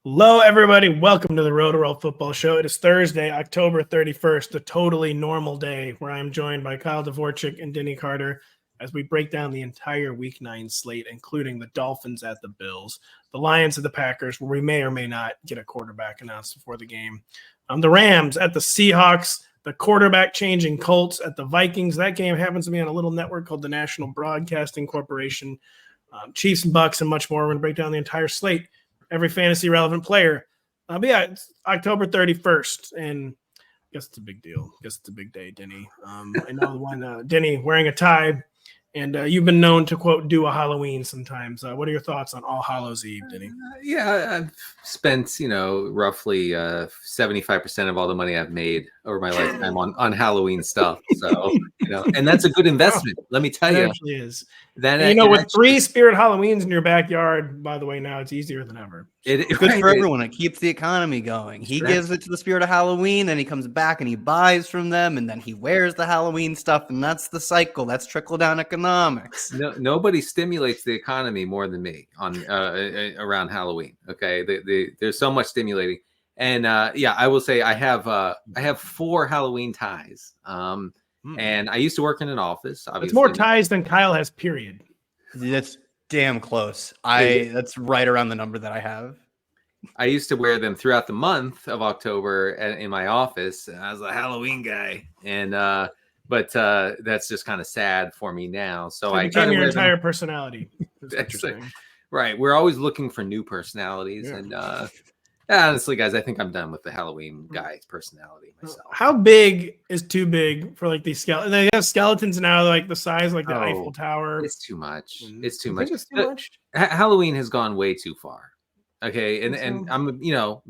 Hello, everybody. Welcome to the Rotoworld Football Show. It is Thursday, October 31st, a totally normal day where I'm joined by Kyle Dvorchak and Denny Carter as we break down the entire Week 9 slate, including the Dolphins at the Bills, the Lions at the Packers, where we may or may not get a quarterback announced before the game, the Rams at the Seahawks, the quarterback-changing Colts at the Vikings. That game happens to be on a little network called the National Broadcasting Corporation, Chiefs and Bucs, and much more. We're going to break down the entire slate. Every fantasy relevant player. But yeah, it's October 31st, and I guess it's a big deal. I guess it's a big day, Denny. I know the one, Denny wearing a tie, and you've been known to, quote, do a Halloween sometimes. What are your thoughts on All Hallows Eve, Denny? I've spent, roughly 75% of all the money I've made over my lifetime on Halloween stuff. So, and that's a good investment. Let me tell you. It actually is. With 3 Spirit Halloweens in your backyard, by the way, now it's easier than ever. It's good for everyone. It keeps the economy going. He gives it to the Spirit of Halloween, then he comes back and he buys from them, and then he wears the Halloween stuff, and that's the cycle. That's trickle-down economics. No, nobody stimulates the economy more than me on around Halloween. Okay, there's so much stimulating, and I will say I have 4 Halloween ties. And I used to work in an office. Obviously. It's more ties than Kyle has, period. That's damn close. That's right around the number that I have. I used to wear them throughout the month of October in my office. I was a Halloween guy, and but that's just kind of sad for me now. So I became your entire personality. Right. We're always looking for new personalities, and honestly, guys, I think I'm done with the Halloween guy personality myself. How big is too big for like these skeletons? They have skeletons now, like the size like the Eiffel Tower. It's too much. It's too much. It's too much. Halloween has gone way too far. Okay, and I'm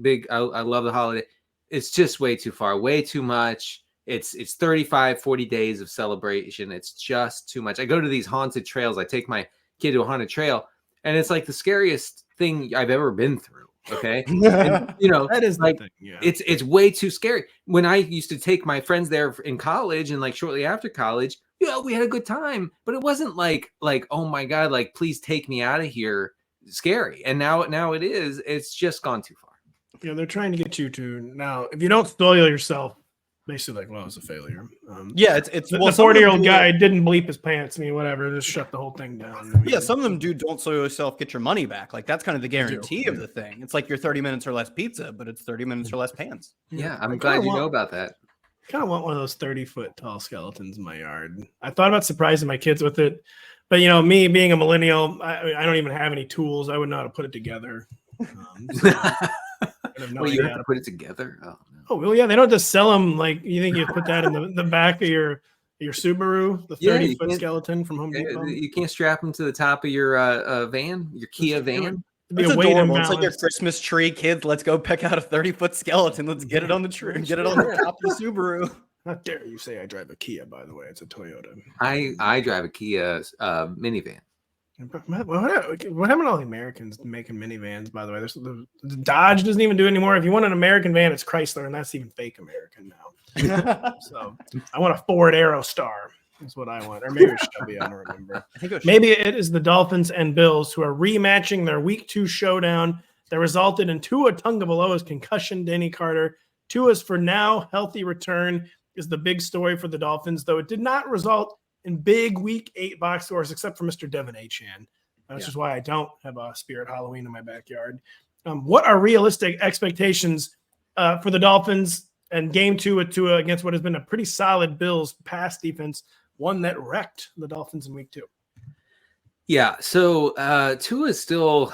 big. I love the holiday. It's just way too far. Way too much. It's 35, 40 days of celebration. It's just too much. I go to these haunted trails. I take my kid to a haunted trail, and it's like the scariest thing I've ever been through. Okay. And, that is like, the thing. Yeah. It's way too scary. When I used to take my friends there in college and like shortly after college, we had a good time, but it wasn't like, oh my God, like, please take me out of here. Scary. And now it's just gone too far. Yeah. They're trying to get you to now, if you don't spoil yourself, basically like, well, it's a failure. It's the 40-year-old guy didn't bleep his pants. I mean, whatever, just shut the whole thing down. Yeah, some of them don't soil yourself, get your money back. Like that's kind of the guarantee of the thing. It's like your 30 minutes or less pizza, but it's 30 minutes or less pants. Yeah, I'm glad you know about that. I kind of want one of those 30-foot tall skeletons in my yard. I thought about surprising my kids with it, but me being a millennial, I don't even have any tools. I wouldn't know how to put it together. You have to put it together. Oh well, yeah. They don't just sell them like you think you put that in the back of your Subaru, the 30-foot skeleton from Home Depot. You can't strap them to the top of your van, your Kia van. It's adorable. It's like your Christmas tree, kids. Let's go pick out a 30-foot skeleton. Let's get it on the tree and get it on the top of the Subaru. How dare you say I drive a Kia? By the way, it's a Toyota. I drive a Kia minivan. What happened to all the Americans making minivans, by the way? The Dodge doesn't even do it anymore. If you want an American van, it's Chrysler, and that's even fake American now. So I want a Ford Aerostar. That's what I want. Or maybe it's Shelby, I don't remember. Maybe it is the Dolphins and Bills who are rematching their Week 2 showdown that resulted in Tua Tagovailoa's concussion, Denny Carter. Tua's for now healthy return is the big story for the Dolphins, though it did not result in big Week 8 box scores, except for Mr. De'Von Achane. That's just why I don't have a Spirit Halloween in my backyard. What are realistic expectations for the Dolphins and Game 2 with Tua against what has been a pretty solid Bills pass defense, one that wrecked the Dolphins in Week 2? Yeah, so Tua is still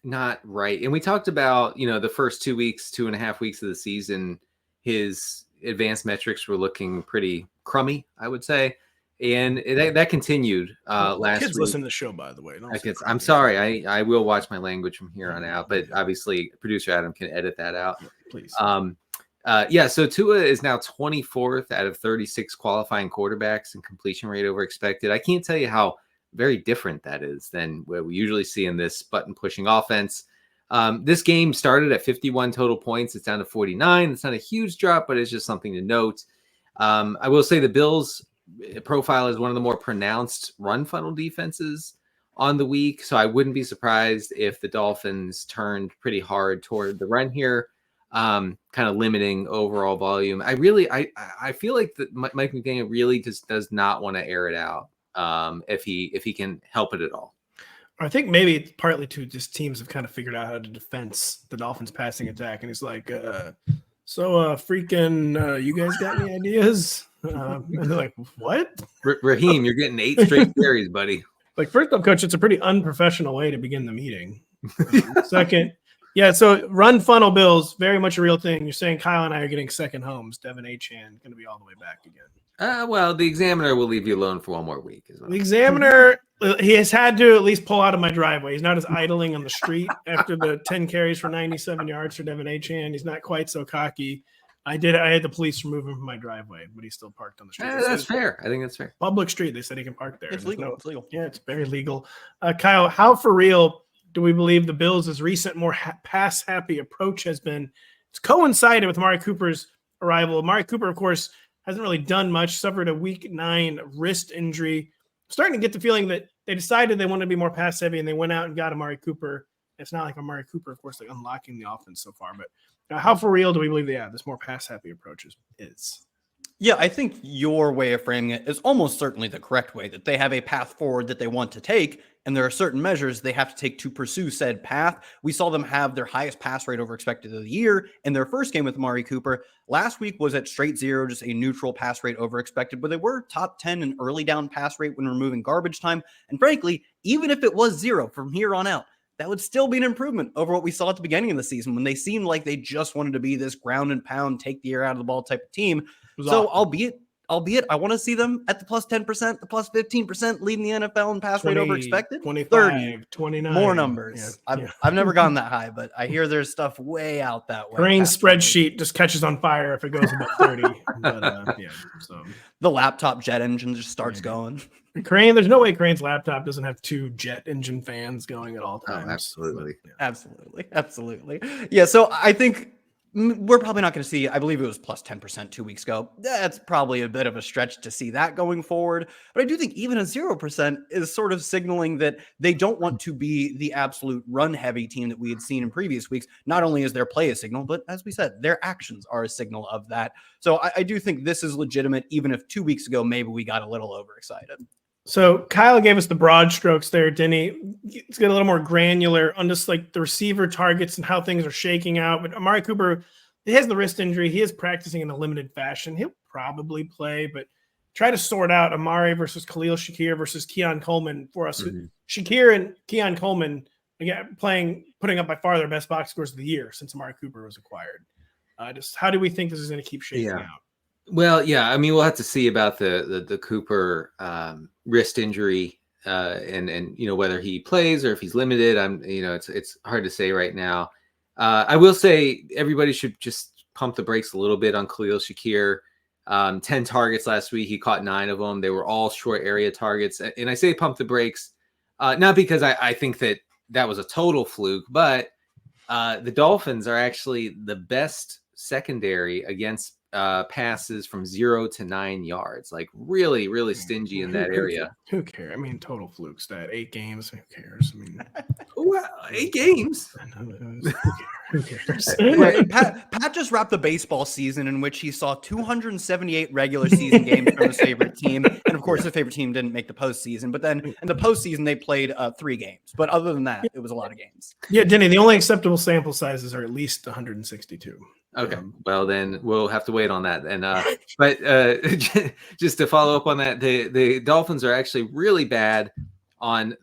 not right. And we talked about, the first 2.5 weeks of the season, his advanced metrics were looking pretty crummy, I would say. And that continued last kids week. Listen to the show, by the way. I'm sorry. I will watch my language from here on out, but obviously producer Adam can edit that out. Please. So Tua is now 24th out of 36 qualifying quarterbacks in completion rate over expected. I can't tell you how very different that is than what we usually see in this button pushing offense. This game started at 51 total points. It's down to 49. It's not a huge drop, but it's just something to note. I will say the Bills profile is one of the more pronounced run funnel defenses on the week. So I wouldn't be surprised if the Dolphins turned pretty hard toward the run here, kind of limiting overall volume. I feel like that Mike McDaniel really just does not want to air it out if he can help it at all. I think maybe it's partly too just teams have kind of figured out how to defense the Dolphins passing attack. And he's like, you guys got any ideas? And they're like, what? Raheem, you're getting 8 straight carries, buddy. Like, first off, coach, it's a pretty unprofessional way to begin the meeting. Second, so run funnel Bills, very much a real thing. You're saying Kyle and I are getting second homes. De'Von Achane going to be all the way back again. Well, the Examiner will leave you alone for one more week. As well. The Examiner, he has had to at least pull out of my driveway. He's not as idling on the street after the 10 carries for 97 yards for De'Von Achane. He's not quite so cocky. I had the police remove him from my driveway, but he's still parked on the street. That's fair. I think that's fair. Public street. They said he can park there. It's legal. It's legal. Yeah, it's very legal. Kyle, how for real do we believe the Bills' recent more pass-happy approach has been? It's coincided with Amari Cooper's arrival. Amari Cooper, of course, hasn't really done much, suffered a week 9 wrist injury. Starting to get the feeling that they decided they wanted to be more pass-heavy, and they went out and got Amari Cooper. It's not like Amari Cooper, of course, like unlocking the offense so far, but how for real do we believe this more pass-happy approach is? Yeah, I think your way of framing it is almost certainly the correct way, that they have a path forward that they want to take, and there are certain measures they have to take to pursue said path. We saw them have their highest pass rate over expected of the year in their first game with Amari Cooper. Last week was at straight 0, just a neutral pass rate over expected, but they were top 10 in early down pass rate when removing garbage time. And frankly, even if it was 0 from here on out, that would still be an improvement over what we saw at the beginning of the season when they seemed like they just wanted to be this ground and pound, take the air out of the ball type of team. So awesome. albeit I want to see them at the plus 10%, the plus 15%, leading the NFL in pass rate over expected. 25, 30, 29. more numbers. Yeah. I've never gone that high, but I hear there's stuff way out that way. Crane's spreadsheet just catches on fire if it goes above 30. But, so the laptop jet engine just starts going. Crane, there's no way Crane's laptop doesn't have 2 jet engine fans going at all times. Oh, absolutely. But, Absolutely. Yeah, so I think we're probably not going to see, I believe it was plus 10% 2 weeks ago. That's probably a bit of a stretch to see that going forward. But I do think even a 0% is sort of signaling that they don't want to be the absolute run-heavy team that we had seen in previous weeks. Not only is their play a signal, but as we said, their actions are a signal of that. So I do think this is legitimate, even if 2 weeks ago, maybe we got a little overexcited. So Kyle gave us the broad strokes there, Denny. Let's get a little more granular on just like the receiver targets and how things are shaking out. But Amari Cooper, he has the wrist injury. He is practicing in a limited fashion. He'll probably play, but try to sort out Amari versus Khalil Shakir versus Keon Coleman for us. Mm-hmm. Shakir and Keon Coleman, again, putting up by far their best box scores of the year since Amari Cooper was acquired. Just how do we think this is going to keep shaking out? Well, yeah, I mean, we'll have to see about the Cooper wrist injury and whether he plays or if he's limited. It's hard to say right now. I will say everybody should just pump the brakes a little bit on Khalil Shakir. 10 targets last week. He caught 9 of them. They were all short area targets. And I say pump the brakes, not because I think that was a total fluke, but the Dolphins are actually the best secondary against passes from 0 to 9 yards, like really, really stingy in that area. Who cares? I mean, total fluke stat. 8 games. Who cares? I mean, well, 8 games. Who cares? Pat just wrapped the baseball season in which he saw 278 regular season games from his favorite team, and of course, the favorite team didn't make the postseason. But then in the postseason, they played 3 games. But other than that, it was a lot of games. Yeah, Denny. The only acceptable sample sizes are at least 162. Okay, well then we'll have to wait on that. And but just to follow up on that, the Dolphins are actually really bad on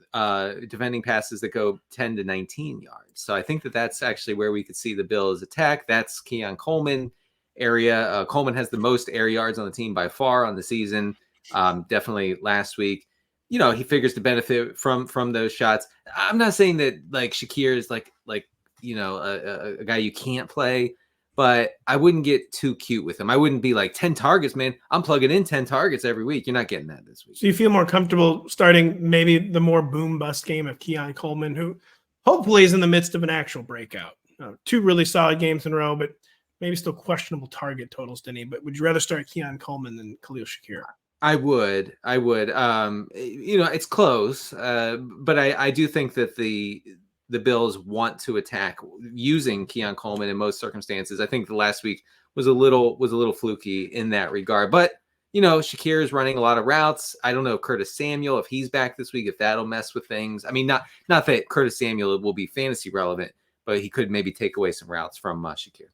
defending passes that go 10 to 19 yards. So I think that's actually where we could see the Bills attack. That's Keon Coleman area. Coleman has the most air yards on the team by far on the season. Definitely last week. He figures to benefit from those shots. I'm not saying that like Shakir is like a guy you can't play. But I wouldn't get too cute with him. I wouldn't be like 10 targets, man. I'm plugging in 10 targets every week. You're not getting that this week. So you feel more comfortable starting maybe the more boom bust game of Keon Coleman, who hopefully is in the midst of an actual breakout. 2 really solid games in a row, but maybe still questionable target totals, Denny. But would you rather start Keon Coleman than Khalil Shakir? I would. It's close, but I do think that the Bills want to attack using Keon Coleman in most circumstances. I think the last week was a little fluky in that regard, but Shakir is running a lot of routes. I don't know Curtis Samuel, if he's back this week, if that'll mess with things. I mean, not that Curtis Samuel will be fantasy relevant, but he could maybe take away some routes from Shakir.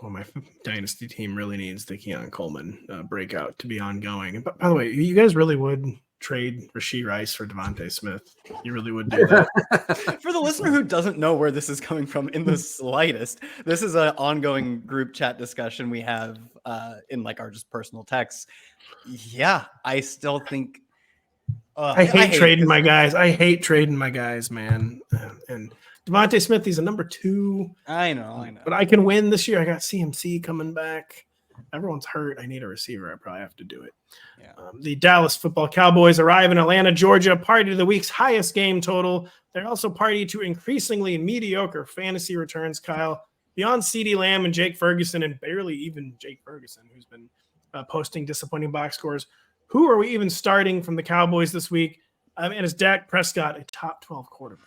Well, my dynasty team really needs the Keon Coleman breakout to be ongoing. And by the way, you guys really would trade Rashee Rice for Devontae Smith? You really would do that? For the listener who doesn't know where this is coming from in the slightest, this is an ongoing group chat discussion we have in like our just personal texts. Yeah, I still think I hate trading my guys. I hate trading my guys, man. And Devontae Smith, he's a number 2. I know. But I can win this year. I got CMC coming back. Everyone's hurt. I need a receiver. I probably have to do it. Yeah. The Dallas Football Cowboys arrive in Atlanta, Georgia, party to the week's highest game total. They're also party to increasingly mediocre fantasy returns, Kyle. Beyond CeeDee Lamb and Jake Ferguson, and barely even Jake Ferguson, who's been posting disappointing box scores, who are we even starting from the Cowboys this week? And is Dak Prescott a top 12 quarterback?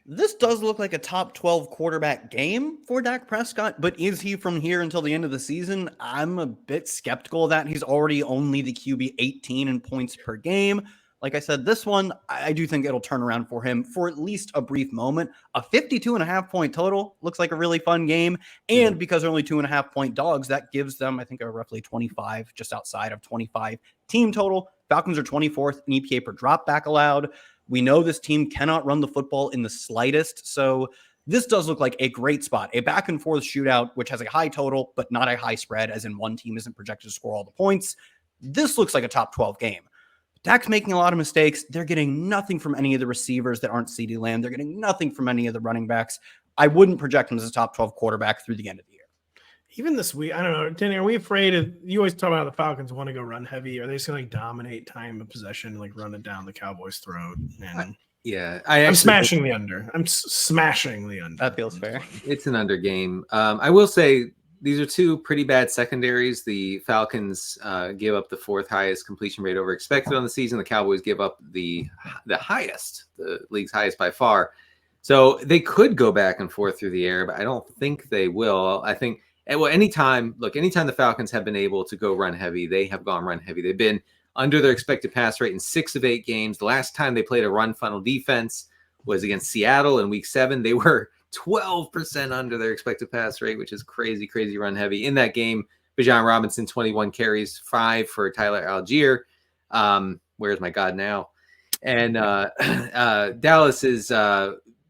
This does look like a top 12 quarterback game for Dak Prescott, but is he from here until the end of the season? I'm a bit skeptical of that. He's already only the QB 18 in points per game. Like I said, this one, I do think it'll turn around for him for at least a brief moment. A 52.5 point total looks like a really fun game. And because they're only 2.5 point dogs, that gives them, I think, a roughly 25, just outside of 25 team total. Falcons are 24th in EPA per drop back allowed. We know this team cannot run the football in the slightest. So this does look like a great spot, a back and forth shootout, which has a high total, but not a high spread, as in one team isn't projected to score all the points. This looks like a top 12 game. Dak's making a lot of mistakes. They're getting nothing from any of the receivers that aren't CeeDee Lamb. They're getting nothing from any of the running backs. I wouldn't project him as a top 12 quarterback through the end of the year. Even this week, I don't know, Denny, are we afraid of, you always talk about the Falcons want to go run heavy. Are they just going to dominate time of possession, like run it down the Cowboys' throat? And I'm smashing the under. I'm smashing the under. That feels fair. It's an under game. I will say these are two pretty bad secondaries. The Falcons give up the 4th highest completion rate over expected on the season. The Cowboys give up the highest, the league's highest by far. So they could go back and forth through the air, but I don't think they will. I think, well, anytime the Falcons have been able to go run heavy, they have gone run heavy. They've been under their expected pass rate in 6 of 8 games. The last time they played a run funnel defense was against Seattle in week 7. They were 12% under their expected pass rate, which is crazy run heavy. In that game, Bijan Robinson, 21 carries, 5 for Tyler Algier. Where's my God now? And Dallas is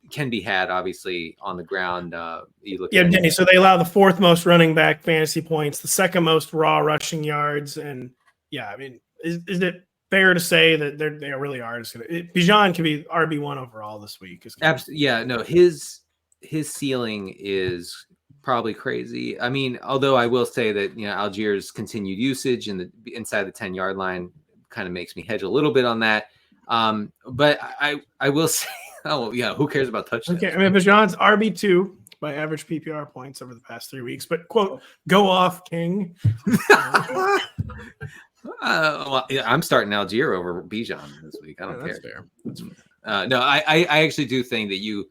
can be had, obviously, on the ground. Denny, so they allow the 4th most running back fantasy points, the 2nd most raw rushing yards. And yeah, I mean, is it fair to say that they really are just going to – Bijan can be RB1 overall this week? Absolutely. Yeah, no, his ceiling is probably crazy. I mean, although I will say that, Algier's continued usage in the inside the 10-yard line kind of makes me hedge a little bit on that. But I will say, oh yeah, who cares about touchdowns? Okay, I mean, Bijan's RB2 by average PPR points over the past 3 weeks, but quote, go off, King. I'm starting Algier over Bijan this week. I don't care. That's fair. No, I actually do think that you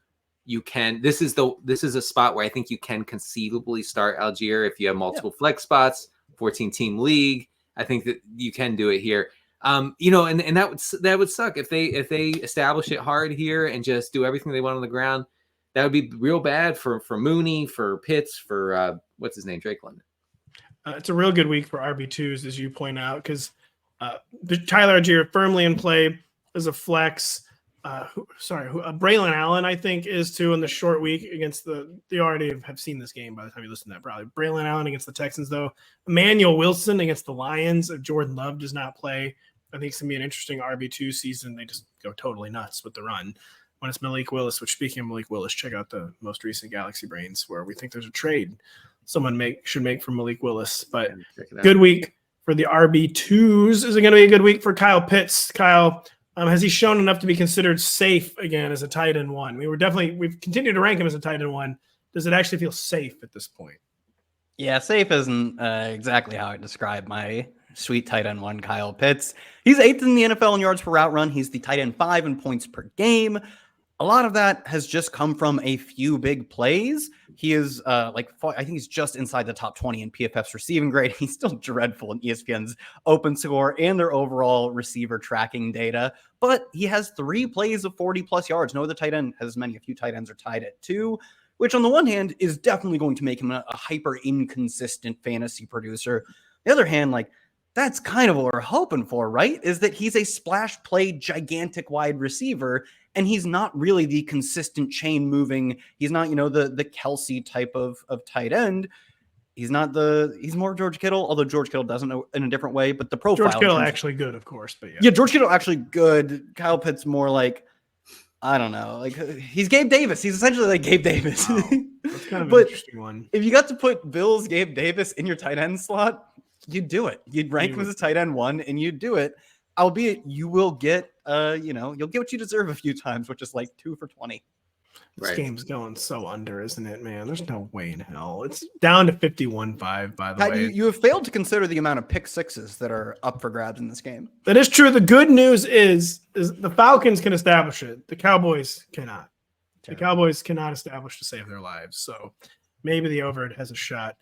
can. This is a spot where I think you can conceivably start Algier if you have multiple flex spots, 14-team league. I think that you can do it here. And that would suck if they establish it hard here and just do everything they want on the ground. That would be real bad for Mooney, for Pitts, for what's his name, Drake London. It's a real good week for RB2s, as you point out, because Tyler Algier firmly in play as a flex. Braylon Allen, I think, is too in the short week against you already have seen this game by the time you listen to that, probably. Braylon Allen against the Texans, though. Emmanuel Wilson against the Lions. If Jordan Love does not play, I think it's going to be an interesting RB2 season. They just go totally nuts with the run. When it's Malik Willis, which, speaking of Malik Willis, check out the most recent Galaxy Brains where we think there's a trade someone should make for Malik Willis. But good week for the RB2s. Is it going to be a good week for Kyle Pitts? Kyle, has he shown enough to be considered safe again as a tight end 1? We've continued to rank him as a tight end 1. Does it actually feel safe at this point? Yeah, safe isn't exactly how I describe my Sweet tight end 1, Kyle Pitts. He's 8th in the NFL in yards per route run. He's the tight end 5 in points per game. A lot of that has just come from a few big plays. He is I think he's just inside the top 20 in PFF's receiving grade. He's still dreadful in ESPN's open score and their overall receiver tracking data, but he has 3 plays of 40 plus yards. No other tight end has as many. A few tight ends are tied at 2, which on the one hand is definitely going to make him a hyper inconsistent fantasy producer. On the other hand, that's kind of what we're hoping for, right? Is that he's a splash play gigantic wide receiver, and he's not really the consistent chain moving. He's not, the Kelsey type of tight end. He's more George Kittle, although George Kittle doesn't know in a different way, but the profile. George Kittle actually good, of course, but yeah, George Kittle actually good. Kyle Pitts more I don't know. He's Gabe Davis. He's essentially like Gabe Davis. Wow. That's kind of an interesting one. If you got to put Bills Gabe Davis in your tight end slot, you'd do it. You'd rank him as a tight end 1 and you'd do it. Albeit you will get, you'll get what you deserve a few times, which is 2 for 20. This game's going so under, isn't it, man? There's no way in hell. It's down to 51-5, by the way. You have failed to consider the amount of pick sixes that are up for grabs in this game. That is true. The good news is the Falcons can establish it. The Cowboys cannot. The Cowboys cannot establish to save their lives. So maybe the over has a shot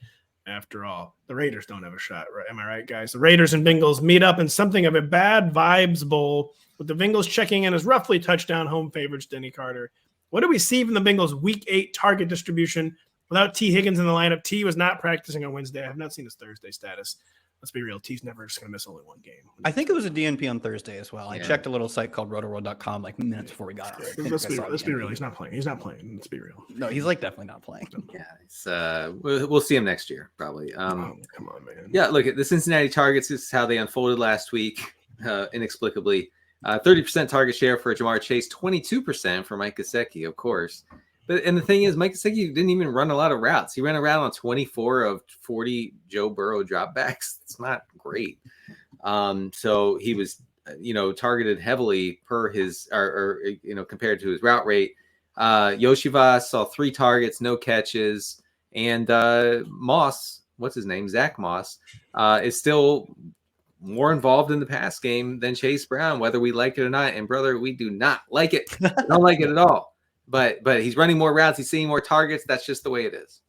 after all. The Raiders don't have a shot, right? Am I right, guys? The Raiders and Bengals meet up in something of a bad vibes bowl, with the Bengals checking in as roughly touchdown home favorites Denny Carter. What do we see from the Bengals' Week 8 target distribution without T. Higgins in the lineup? T was not practicing on Wednesday. I have not seen his Thursday status. Let's be real. T's never just going to miss only one game. I think it was a DNP on Thursday as well. I checked a little site called Rotoworld.com minutes before we got here. Let's be real. He's not playing. Let's be real. No, he's definitely not playing. Yeah, we'll see him next year probably. Come on, man. Yeah, look at the Cincinnati targets. This is how they unfolded last week, inexplicably. 30% target share for Jamar Chase, 22% for Mike Gesicki, of course. And the thing is, Mike Gesicki didn't even run a lot of routes. He ran a route on 24 of 40 Joe Burrow dropbacks. It's not great. So he was, targeted heavily per his, or compared to his route rate. Yoshivas saw 3 targets, no catches, and Moss, what's his name, Zach Moss, is still more involved in the pass game than Chase Brown, whether we like it or not. And brother, we do not like it. Don't like it at all. But he's running more routes. He's seeing more targets. That's just the way it is.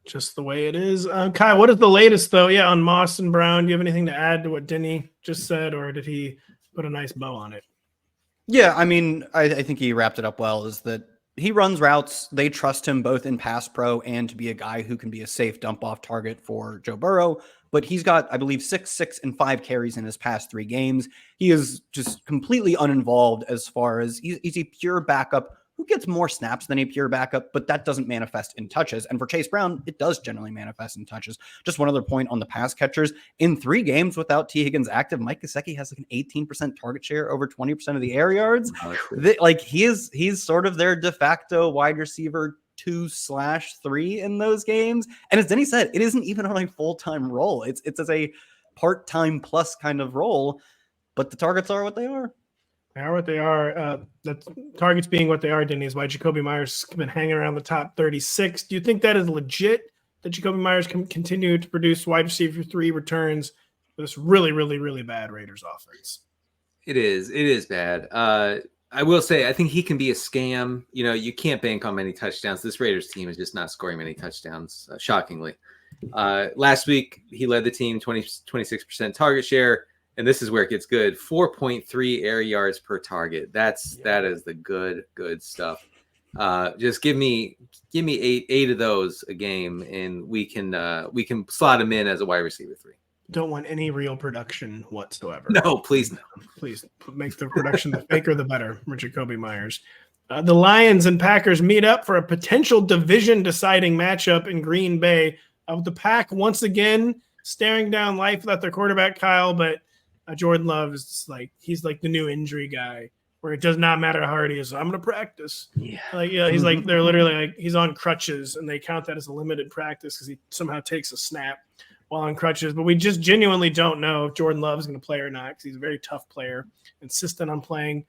Just the way it is. Kai, what is the latest, though? Yeah, on Moss and Brown. Do you have anything to add to what Denny just said, or did he put a nice bow on it? Yeah, I mean, I think he wrapped it up well, is that he runs routes. They trust him both in pass pro and to be a guy who can be a safe dump-off target for Joe Burrow. But he's got, I believe, 6 and 5 carries in his past 3 games. He is just completely uninvolved as far as he's a pure backup who gets more snaps than a pure backup, but that doesn't manifest in touches. And for Chase Brown, it does generally manifest in touches. Just one other point on the pass catchers. In 3 games without T. Higgins active, Mike Gesicki has an 18% target share, over 20% of the air yards. He's sort of their de facto wide receiver 2/3 in those games. And as Denny said, it isn't even on a full-time role. It's as a part-time plus kind of role, but the targets are what they are. They are what they are. The targets being what they are, Denny, is why Jacoby Myers has been hanging around the top 36. Do you think that is legit, that Jacoby Myers can continue to produce wide receiver 3 returns with this really, really, really bad Raiders offense? It is bad. I will say, I think he can be a scam. You can't bank on many touchdowns. This Raiders team is just not scoring many touchdowns, shockingly. Last week, he led the team 26% target share. And this is where it gets good. 4.3 air yards per target. That is the good stuff. Just give me 8 of those a game, and we can slot him in as a wide receiver 3. Don't want any real production whatsoever. No, please no. Please make the production the faker the better for Jacoby Myers. The Lions and Packers meet up for a potential division deciding matchup in Green Bay. The Pack once again staring down life without their quarterback Kyle, but Jordan Love is he's the new injury guy, where it does not matter how hard he is. I'm going to practice. Yeah. He's they're literally he's on crutches, and they count that as a limited practice because he somehow takes a snap while on crutches. But we just genuinely don't know if Jordan Love is going to play or not, because he's a very tough player, insistent on playing.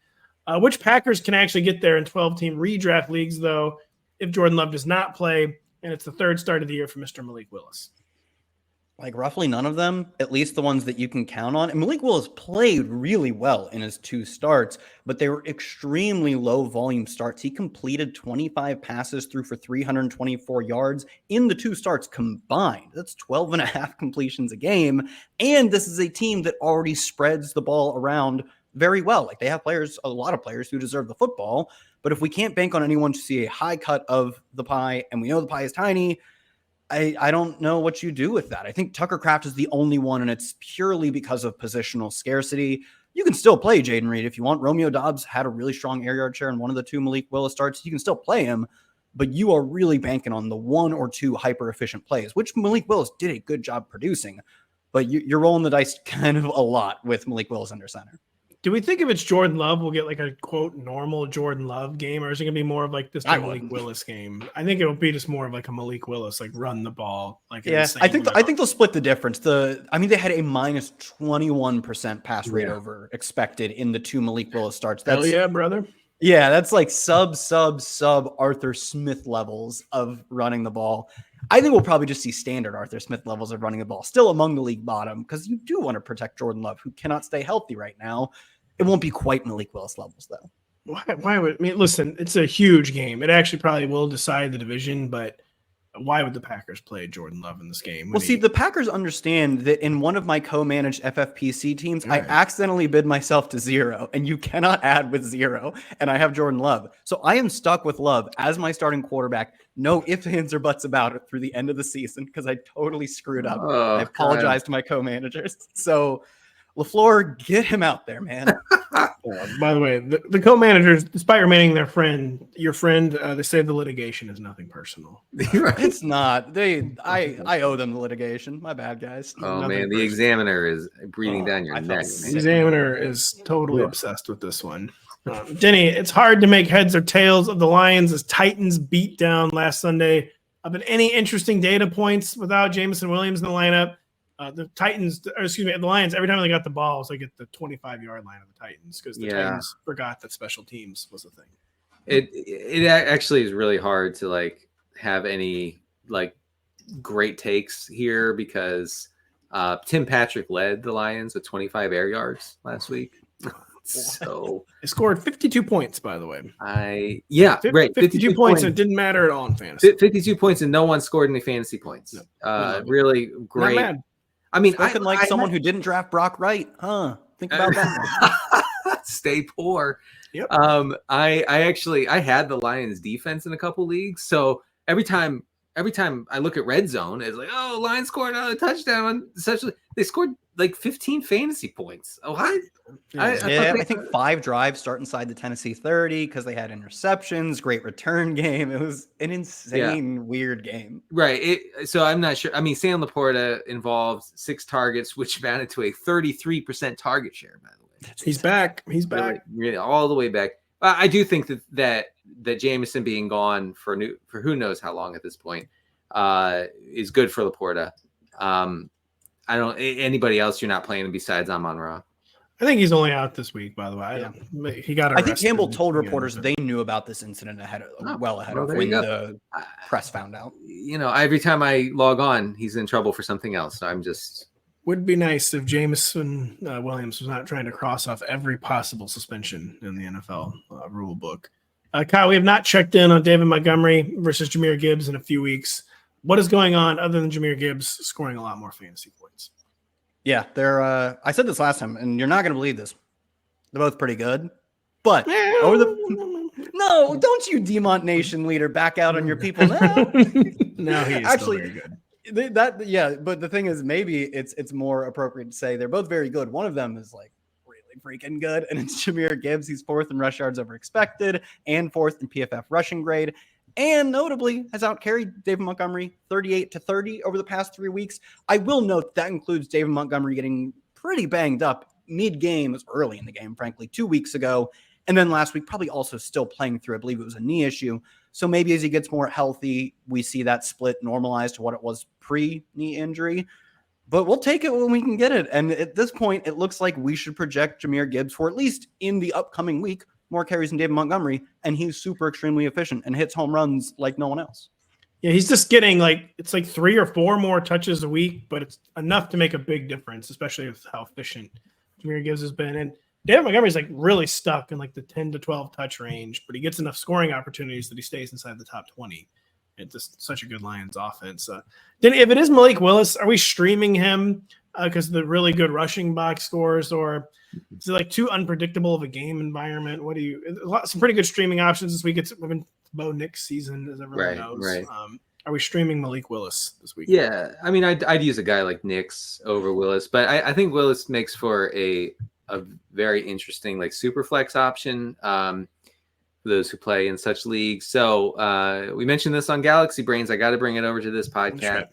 Which Packers can actually get there in 12-team redraft leagues, though, if Jordan Love does not play, and it's the 3rd start of the year for Mr. Malik Willis. Like roughly none of them, at least the ones that you can count on. And Malik Willis played really well in his 2 starts, but they were extremely low volume starts. He completed 25 passes, threw for 324 yards in the 2 starts combined. That's 12 and a half completions a game. And this is a team that already spreads the ball around very well. Like they have a lot of players who deserve the football. But if we can't bank on anyone to see a high cut of the pie, and we know the pie is tiny, I don't know what you do with that. I think Tucker Kraft is the only one, and it's purely because of positional scarcity. You can still play Jaden Reed if you want. Romeo Doubs had a really strong air yard share in one of the 2 Malik Willis starts. You can still play him, but you are really banking on the 1 or 2 hyper-efficient plays, which Malik Willis did a good job producing. But you're rolling the dice kind of a lot with Malik Willis under center. Do we think if it's Jordan Love, we'll get like a quote normal Jordan Love game, or is it gonna be more of like this Malik Willis game? I think it will be just more of like a Malik Willis, like run the ball. Like yeah, I think they'll split the difference. They had a minus 21% pass rate over expected in the 2 Malik Willis starts. Hell yeah, brother. Yeah, that's like sub Arthur Smith levels of running the ball. I think we'll probably just see standard Arthur Smith levels of running the ball, still among the league bottom, because you do want to protect Jordan Love, who cannot stay healthy right now. It won't be quite Malik Willis levels, though. Why would listen? It's a huge game. It actually probably will decide the division, but why would the Packers play Jordan Love in this game? Well, see, the Packers understand that in one of my co-managed FFPC teams, I accidentally bid myself to 0, and you cannot add with 0, and I have Jordan Love. So I am stuck with Love as my starting quarterback. No ifs, ands, or buts about it through the end of the season because I totally screwed up. I apologize to my co-managers. So LaFleur, get him out there, man. By the way, the co-managers, despite remaining your friend, they say the litigation is nothing personal. It's not. I owe them the litigation. My bad, guys. Oh man, the examiner is breathing down your neck. The examiner is totally obsessed with this one. Denny, it's hard to make heads or tails of the Lions as Titans beat down last Sunday. But any interesting data points without Jameson Williams in the lineup? The Lions, every time they got the ball, it was like at the 25-yard line of the Titans because the Titans forgot that special teams was a thing. It actually is really hard to like have any like great takes here because Tim Patrick led the Lions with 25 air yards last week. So they scored 52 points, by the way. Great. 52 points, and it didn't matter at all in fantasy. 52 points, and no one scored any fantasy points. No. Really great. Not bad. I mean, someone who didn't draft Brock Wright, huh? Think about that. Stay poor. Yep. I had the Lions defense in a couple leagues, so every time I look at red zone, it's like, oh, Lions scored another touchdown. Essentially, they scored like 15 fantasy points. Oh, what? I think 5 drives start inside the Tennessee 30 because they had interceptions. Great return game. It was an insane, weird game. Right. So I'm not sure. I mean, Sam Laporta involved 6 targets, which amounted to a 33% target share. By the way, he's back. He's back. Really, all the way back. I do think that Jameson being gone for who knows how long at this point is good for Laporta. I don't anybody else you're not playing besides Amon-Ra. I think he's only out this week, by the way. He got arrested. I think Campbell told reporters they knew about this incident ahead of when the press found out. You know, every time I log on, he's in trouble for something else. So I'm just would be nice if Jameson Williams was not trying to cross off every possible suspension in the NFL rule book. Kyle, we have not checked in on David Montgomery versus Jahmyr Gibbs in a few weeks. What is going on other than Jahmyr Gibbs scoring a lot more fantasy points? Yeah, they're. I said this last time, and you're not going to believe this. They're both pretty good, but over the no, don't you Demont Nation leader back out on your people now? No, he's actually very good. But the thing is, maybe it's more appropriate to say they're both very good. One of them is like really freaking good, and it's Jahmyr Gibbs. He's 4th in rush yards over expected and 4th in PFF rushing grade. And notably has outcarried David Montgomery 38-30 over the past 3 weeks. I will note that includes David Montgomery getting pretty banged up mid-game, as early in the game, frankly, 2 weeks ago. And then last week, probably also still playing through, I believe it was a knee issue. So maybe as he gets more healthy, we see that split normalized to what it was pre-knee injury. But we'll take it when we can get it. And at this point, it looks like we should project Jahmyr Gibbs for at least in the upcoming week, more carries than David Montgomery, and he's super extremely efficient and hits home runs like no one else. Yeah, he's just getting it's like 3 or 4 more touches a week, but it's enough to make a big difference, especially with how efficient Jahmyr Gibbs has been. And David Montgomery's really stuck in the 10 to 12 touch range, but he gets enough scoring opportunities that he stays inside the top 20. It's just such a good Lions offense. Then if it is Malik Willis, are we streaming him because of the really good rushing box scores, or is it too unpredictable of a game environment? What do you? Some pretty good streaming options this week. It's been Bo Nick's season, as everyone knows. Right. Are we streaming Malik Willis this week? Yeah, I mean, I'd use a guy like Nix over Willis, but I think Willis makes for a very interesting super flex option for those who play in such leagues. So we mentioned this on Galaxy Brains. I got to bring it over to this podcast.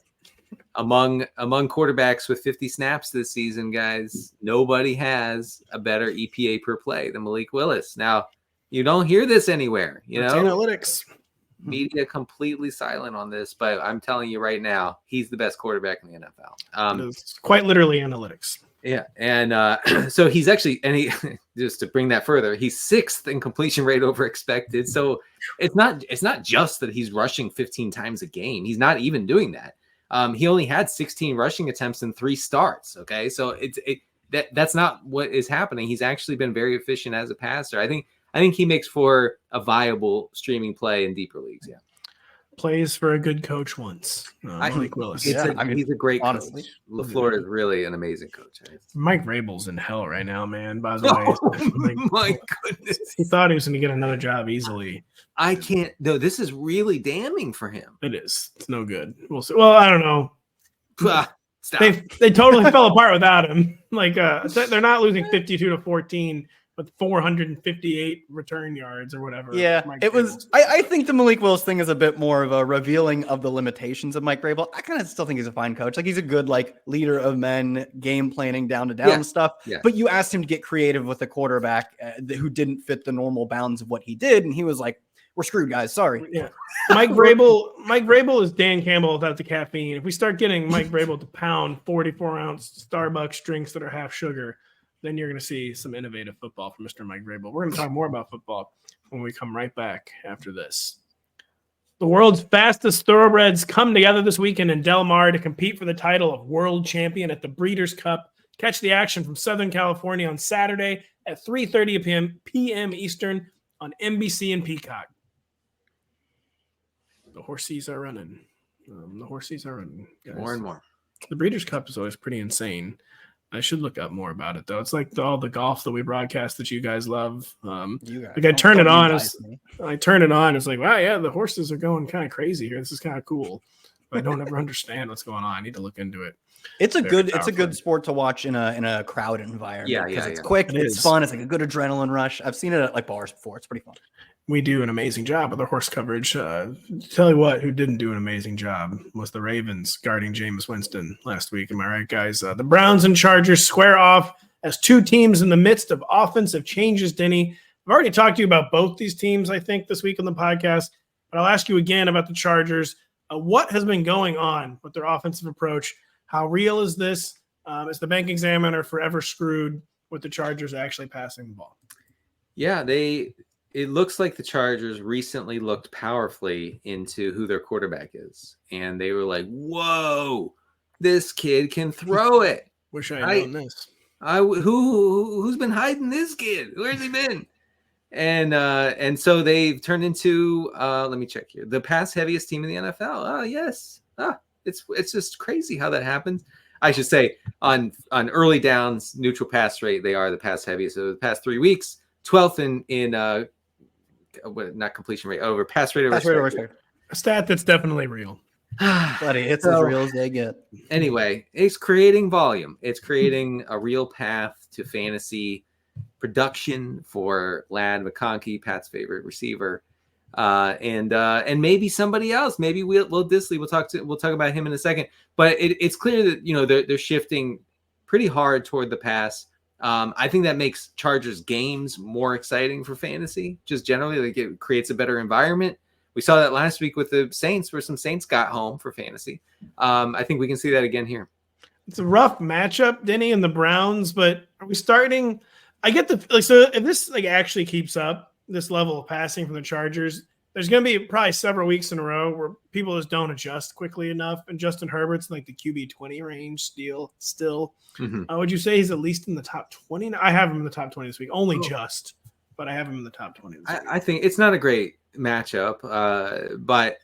Among quarterbacks with 50 snaps this season, guys, nobody has a better EPA per play than Malik Willis. Now, you don't hear this anywhere. Analytics. Media completely silent on this, but I'm telling you right now, he's the best quarterback in the NFL. It's quite literally analytics. Yeah, and so he's actually, and he just to bring that further, he's 6th in completion rate over expected. So it's not just that he's rushing 15 times a game. He's not even doing that. He only had 16 rushing attempts in 3 starts. Okay, so that's not what is happening. He's actually been very efficient as a passer. I think he makes for a viable streaming play in deeper leagues. Yeah. Plays for a good coach once. Mike Willis. He's a great coach. LaFleur is really an amazing coach. Mike Vrabel's in hell right now, man. By the way, my goodness, he thought he was going to get another job easily. I can't. No, this is really damning for him. It is. It's no good. We'll see. Well, I don't know. Stop. They totally fell apart without him. They're not losing 52-14. With 458 return yards or whatever. Yeah, it was. I think the Malik Willis thing is a bit more of a revealing of the limitations of Mike Vrabel. I kind of still think he's a fine coach. He's a good leader of men, game planning down to down stuff. Yeah. But you asked him to get creative with a quarterback who didn't fit the normal bounds of what he did, and he was like, "We're screwed, guys. Sorry." Yeah. Mike Vrabel is Dan Campbell without the caffeine. If we start getting Mike Vrabel to pound 44-ounce Starbucks drinks that are half sugar, then you're going to see some innovative football from Mr. Mike Vrabel. We're going to talk more about football when we come right back after this. The world's fastest thoroughbreds come together this weekend in Del Mar to compete for the title of world champion at the Breeders' Cup. Catch the action from Southern California on Saturday at 3:30 p.m. Eastern on NBC and Peacock. The horses are running. Guys. More and more. The Breeders' Cup is always pretty insane. I should look up more about it, though. It's like all the golf that we broadcast that you guys love. I turn it on. It's like, wow, yeah, the horses are going kind of crazy here. This is kind of cool. But I don't ever understand what's going on. I need to look into it. It's a good sport to watch in a crowded environment. Yeah, because it's quick, it's fun, it's a good adrenaline rush. I've seen it at bars before. It's pretty fun. We do an amazing job with our horse coverage. Tell you what, who didn't do an amazing job was the Ravens guarding Jameis Winston last week. Am I right, guys? The Browns and Chargers square off as 2 teams in the midst of offensive changes, Denny. I've already talked to you about both these teams, I think, this week on the podcast, but I'll ask you again about the Chargers. What has been going on with their offensive approach? How real is this? Is the Bank Examiner forever screwed with the Chargers actually passing the ball? Yeah, it looks like the Chargers recently looked powerfully into who their quarterback is. And they were like, whoa, this kid can throw it. Wish I had known this. Who's been hiding this kid? Where's he been? And so they've turned into, let me check here, the pass heaviest team in the NFL. Oh, yes. It's just crazy how that happens. I should say on early downs, neutral pass rate, they are the pass heaviest. So the past 3 weeks, 12th in not completion rate over pass rate over expected. A stat that's definitely real. Buddy, it's as real as they get. Anyway, it's creating volume. It's creating a real path to fantasy production for Ladd McConkey, Pat's favorite receiver, and maybe somebody else. Maybe Will Dissly. We'll talk about him in a second. But it's clear that they're shifting pretty hard toward the pass. I think that makes Chargers games more exciting for fantasy. Just generally, it creates a better environment. We saw that last week with the Saints, where some Saints got home for fantasy. I think we can see that again here. It's a rough matchup, Denny and the Browns, but are we starting? I get so if this actually keeps up, this level of passing from the Chargers, there's going to be probably several weeks in a row where people just don't adjust quickly enough. And Justin Herbert's like the QB 20 range still. Would you say he's at least in the top 20? I have him in the top 20 this week, only just, but I have him in the top 20 this week. I think it's not a great matchup, but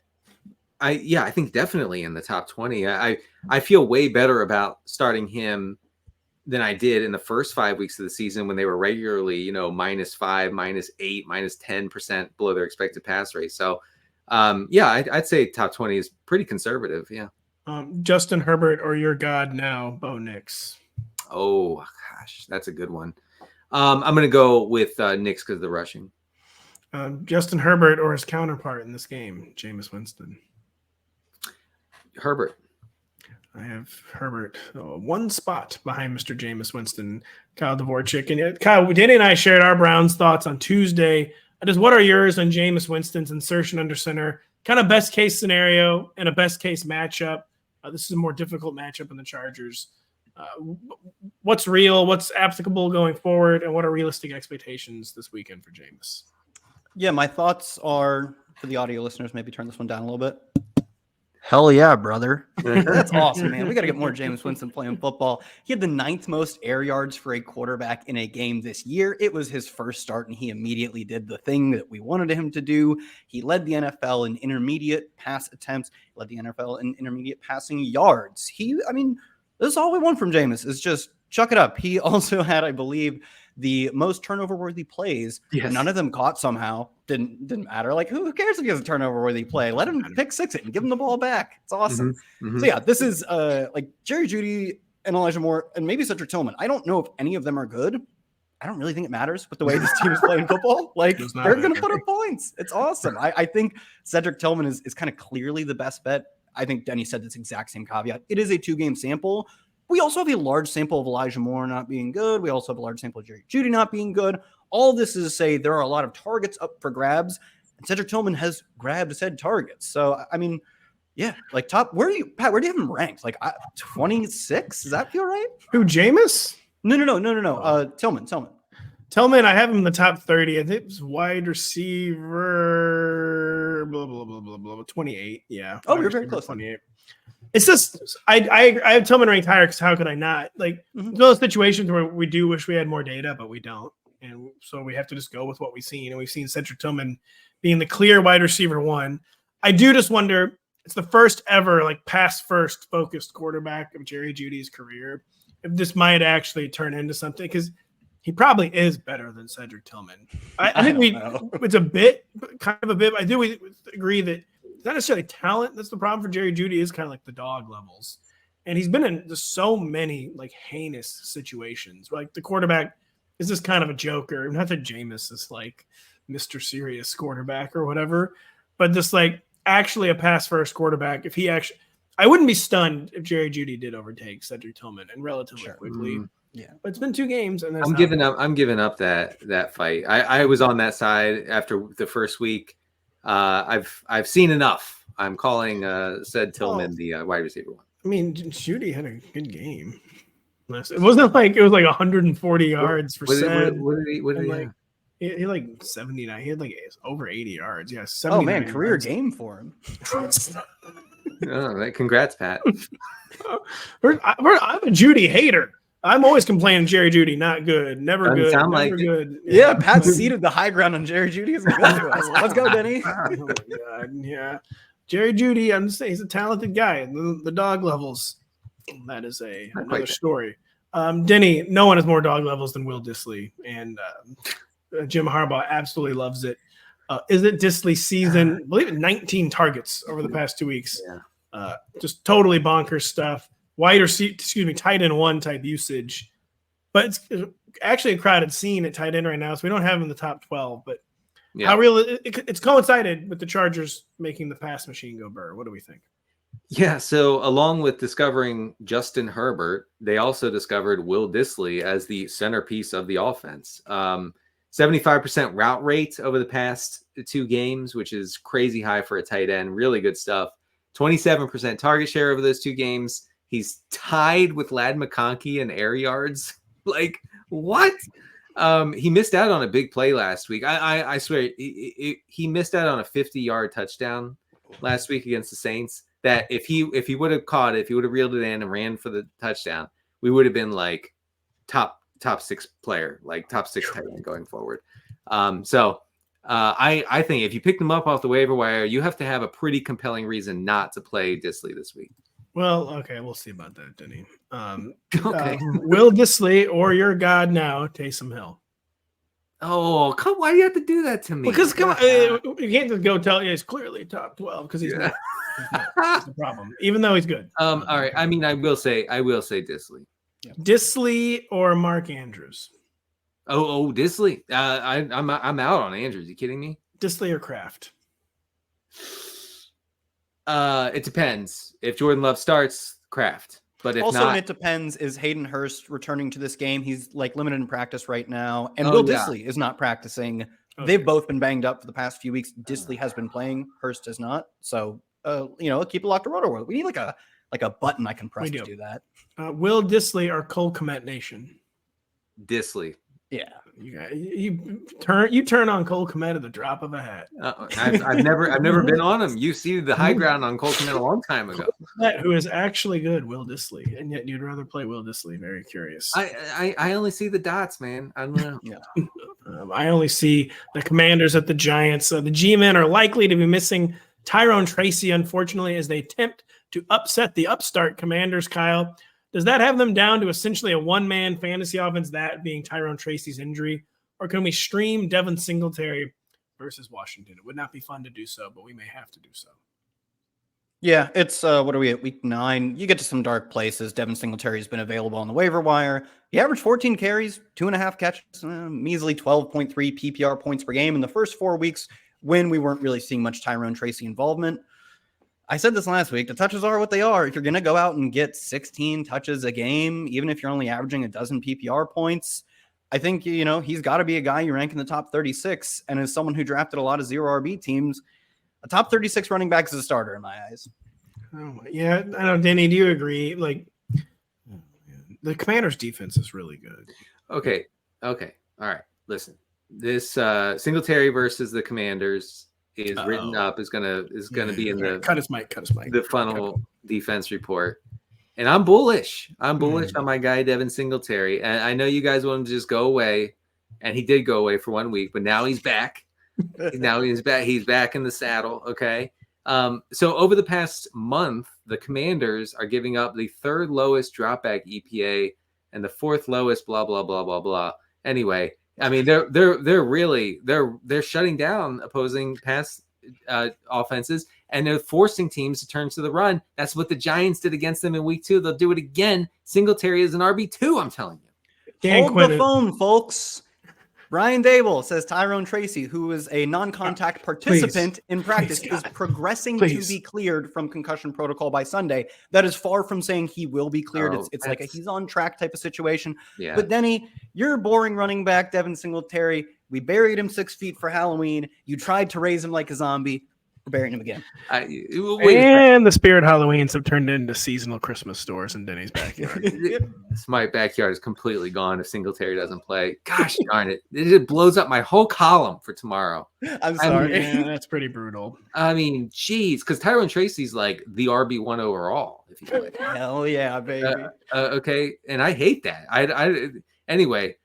I think definitely in the top 20. I feel way better about starting him than I did in the first 5 weeks of the season when they were regularly, -5, -8, -10% below their expected pass rate. So, I'd say top 20 is pretty conservative. Yeah. Justin Herbert or your God now, Bo Nix? Oh gosh, that's a good one. I'm going to go with Nix because of the rushing. Justin Herbert or his counterpart in this game, Jameis Winston? Herbert. I have Herbert one spot behind Mr. Jameis Winston, Kyle Dvorchak. And Kyle, Danny and I shared our Browns thoughts on Tuesday. Just what are yours on Jameis Winston's insertion under center? Kind of best case scenario and a best case matchup. This is a more difficult matchup in the Chargers. What's real? What's applicable going forward? And what are realistic expectations this weekend for Jameis? Yeah, my thoughts are, for the audio listeners, maybe turn this one down a little bit. Hell yeah, brother. That's awesome, man. We got to get more Jameis Winston playing football. He had the 9th most air yards for a quarterback in a game this year. It was his first start, and he immediately did the thing that we wanted him to do. He led the NFL in intermediate pass attempts, led the NFL in intermediate passing yards. This is all we want from Jameis, is just chuck it up. He also had, I believe, the most turnover-worthy plays. Yes. None of them caught somehow. Didn't matter. Like, who cares if he has a turnover-worthy play? Let him pick six it and give him the ball back. It's awesome. So, yeah, this is like Jerry Jeudy and Elijah Moore and maybe Cedric Tillman. I don't know if any of them are good. I don't really think it matters with the way this team is playing football. Like, they're going to put up points. It's awesome. I think Cedric Tillman is kind of clearly the best bet. I think Denny said this exact same caveat. It is a 2-game sample. We also have a large sample of Elijah Moore not being good. We also have a large sample of Jerry Jeudy not being good. All this is to say there are a lot of targets up for grabs, and Cedric Tillman has grabbed said targets. So, like top, Pat, where do you have him ranked? Like 26? Does that feel right? Who, Jameis? No. Tillman. Tillman, I have him in the top 30. I think it's wide receiver, blah, blah, blah, blah, blah, 28. Yeah. Oh, you're very close. 28. It's just I have Tillman ranked higher because how could I not? Like, those situations where we do wish we had more data, but we don't. And so we have to just go with what we've seen. And we've seen Cedric Tillman being the clear wide receiver one. I do just wonder, it's the first ever like pass first focused quarterback of Jerry Jeudy's career. If this might actually turn into something, because he probably is better than Cedric Tillman. I think it's kind of a bit. I do agree that it's not necessarily talent. That's the problem for Jerry Jeudy, is kind of like the dog levels. And he's been in just so many like heinous situations. Like the quarterback is just kind of a joker. Not that Jameis is like Mr. Serious quarterback or whatever, but just like actually a pass first quarterback. If he actually, I wouldn't be stunned if Jerry Jeudy did overtake Cedric Tillman and relatively quickly. Yeah, but it's been 2 games, and I'm giving up that fight. I was on that side after the first week. I've seen enough. I'm calling said Tillman the wide receiver one. I mean, Jeudy had a good game. It wasn't like it was like 140 yards for Ced. What did he have? He like 79. He had like over 80 yards. Yeah, 79 Oh man, career yards. game for him. Congrats, Pat. I'm a Jeudy hater. I'm always complaining Jerry Jeudy not good, never good, sound never like good. Yeah, Pat ceded the high ground on Jerry Jeudy. Let's go, Denny. Oh my God, yeah. Jerry Jeudy, I'm just saying, he's a talented guy. The dog levels, that is another story. Denny, no one has more dog levels than Will Dissly, and Jim Harbaugh absolutely loves it. Is it Dissly season? I believe it 19 targets over the past 2 weeks. Yeah. Just totally bonkers stuff. Tight end one type usage, but it's actually a crowded scene at tight end right now, so we don't have him in the top 12. But how real it's coincided with the Chargers making the pass machine go burr. What do we think? Yeah, so along with discovering Justin Herbert, they also discovered Will Dissly as the centerpiece of the offense. 75% route rate over the past 2 games, which is crazy high for a tight end. Really good stuff. 27% target share over those 2 games. He's tied with Ladd McConkey in air yards. Like, what? He missed out on a big play last week. I swear he missed out on a 50-yard touchdown last week against the Saints. That if he would have caught it, if he would have reeled it in and ran for the touchdown, we would have been like top 6 player, like top 6 tight end going forward. I think if you pick them up off the waiver wire, you have to have a pretty compelling reason not to play Dissly this week. Well, okay, we'll see about that, Denny. Okay. Will Dissly or your god now, Taysom Hill? Oh, why do you have to do that to me? Because come on, you can't just go tell you he's clearly top 12 because he's not. That's the problem. Even though he's good. All right. I mean, I will say Dissly. Yeah. Dissly or Mark Andrews? Oh, Dissly. I'm out on Andrews. You kidding me? Dissly or Kraft? It depends. If Jordan Love starts, Kraft. But if also, not, it depends. Is Hayden Hurst returning to this game? He's like limited in practice right now, and Will Dissly is not practicing. Okay. They've both been banged up for the past few weeks. Dissly has been playing. Hurst has not. So, keep it locked to Rotoworld. We need like a button I can press to do that. Will Dissly or Cole Kmet Nation? Dissly. Yeah, you turn on Cole Kmet at the drop of a hat. I've never been on him. You see the high ground on Cole Kmet a long time ago. Who is actually good, Will Dissly, and yet you'd rather play Will Dissly. Very curious. I only see the dots, man. I don't know. Yeah. I only see the Commanders at the Giants. The G-men are likely to be missing Tyrone Tracy, unfortunately, as they attempt to upset the upstart Commanders. Kyle, does that have them down to essentially a one-man fantasy offense, that being Tyrone Tracy's injury? Or can we stream Devin Singletary versus Washington? It would not be fun to do so, but we may have to do so. Yeah, it's what are we at, week 9? You get to some dark places. Devin Singletary has been available on the waiver wire. He averaged 14 carries, 2.5 catches, measly 12.3 PPR points per game in the first 4 weeks when we weren't really seeing much Tyrone Tracy involvement. I said this last week, the touches are what they are. If you're going to go out and get 16 touches a game, even if you're only averaging a dozen PPR points, I think, he's got to be a guy you rank in the top 36. And as someone who drafted a lot of 0 RB teams, a top 36 running back is a starter in my eyes. Oh, yeah. I know, Denny, do you agree? Like, the Commanders' defense is really good. Okay. All right. Listen, this Singletary versus the Commanders is written up, is gonna be in the cut his mic. The funnel defense report. And I'm bullish. I'm bullish on my guy Devin Singletary. And I know you guys want him to just go away. And he did go away for 1 week, but now he's back. He's back in the saddle. Okay. So over the past month, the Commanders are giving up the 3rd lowest dropback EPA and the 4th lowest blah blah blah blah blah. Anyway, I mean they're shutting down opposing pass offenses, and they're forcing teams to turn to the run. That's what the Giants did against them in week 2. They'll do it again. Singletary is an RB2. I'm telling you. Hold the phone, folks. Brian Dable says Tyrone Tracy, who is a non-contact participant in practice, is progressing to be cleared from concussion protocol by Sunday. That is far from saying he will be cleared. It's like a he's on track type of situation. Yeah. But Denny, you're a boring running back, Devin Singletary. We buried him 6 feet for Halloween. You tried to raise him like a zombie. We're burying him again. And the Spirit Halloweens have turned into seasonal Christmas stores in Denny's backyard. My backyard is completely gone if Singletary doesn't play. Gosh darn it. It blows up my whole column for tomorrow. I'm sorry. That's pretty brutal. I mean, geez, because Tyrone Tracy's like the RB1 overall. If you play. Hell yeah, baby. Okay, and I hate that. Anyway,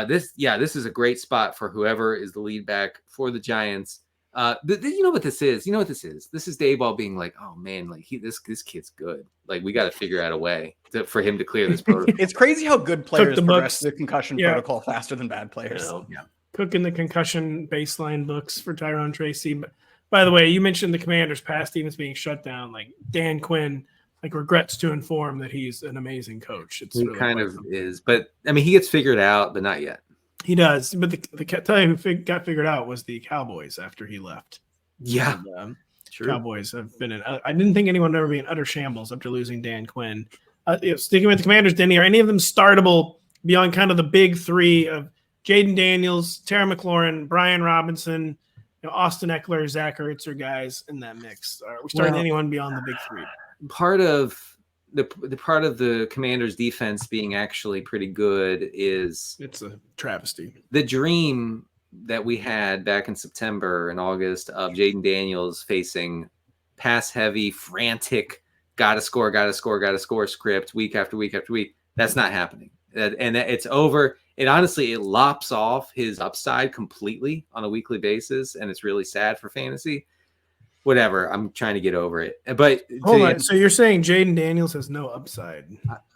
this is a great spot for whoever is the lead back for the Giants. You know what this is? This is Dayball being like, oh man, like this kid's good. Like we got to figure out a way for him to clear this protocol. It's crazy how good players progress Bucs. the concussion protocol faster than bad players. Yeah. Cooking the concussion baseline books for Tyrone Tracy. But by the way, you mentioned the Commanders' pass defense being shut down. Like Dan Quinn, regrets to inform that he's an amazing coach. He really kind of is, but I mean, he gets figured out, but not yet. He does, but the tell you who got figured out was the Cowboys after he left. Yeah, true. Cowboys have been in. I didn't think anyone would ever be in utter shambles after losing Dan Quinn. Sticking with the Commanders, Denny, are any of them startable beyond kind of the big 3 of Jaden Daniels, Terry McLaurin, Brian Robinson, Austin Eckler, Zach Ertz are guys in that mix? Are we starting anyone beyond the big 3? Part of the part of the Commanders' defense being actually pretty good is it's a travesty. The dream that we had back in September and August of Jaden Daniels facing pass-heavy, frantic, gotta score script week after week after week. That's not happening, and it's over. It honestly, it lops off his upside completely on a weekly basis, and it's really sad for fantasy. Whatever, I'm trying to get over it. But hold on, so you're saying Jaden Daniels has no upside?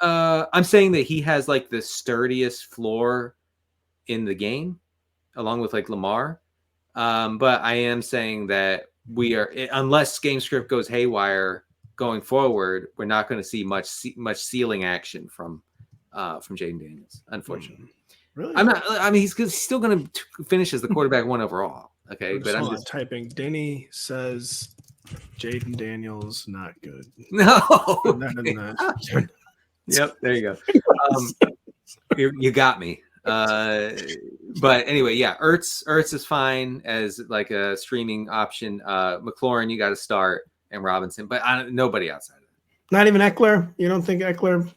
I'm saying that he has like the sturdiest floor in the game, along with like Lamar. But I am saying that we are, unless game script goes haywire going forward, we're not going to see much ceiling action from Jaden Daniels, unfortunately. Really? I'm not. I mean, he's still going to finish as the quarterback 1 overall. Okay, but I'm just typing. Denny says Jaden Daniels not good. No. No. Yep, there you go. You got me. But anyway, yeah, Ertz is fine as like a streaming option. McLaurin, you got to start, and Robinson, but nobody outside of it. Not even Eckler. You don't think Eckler?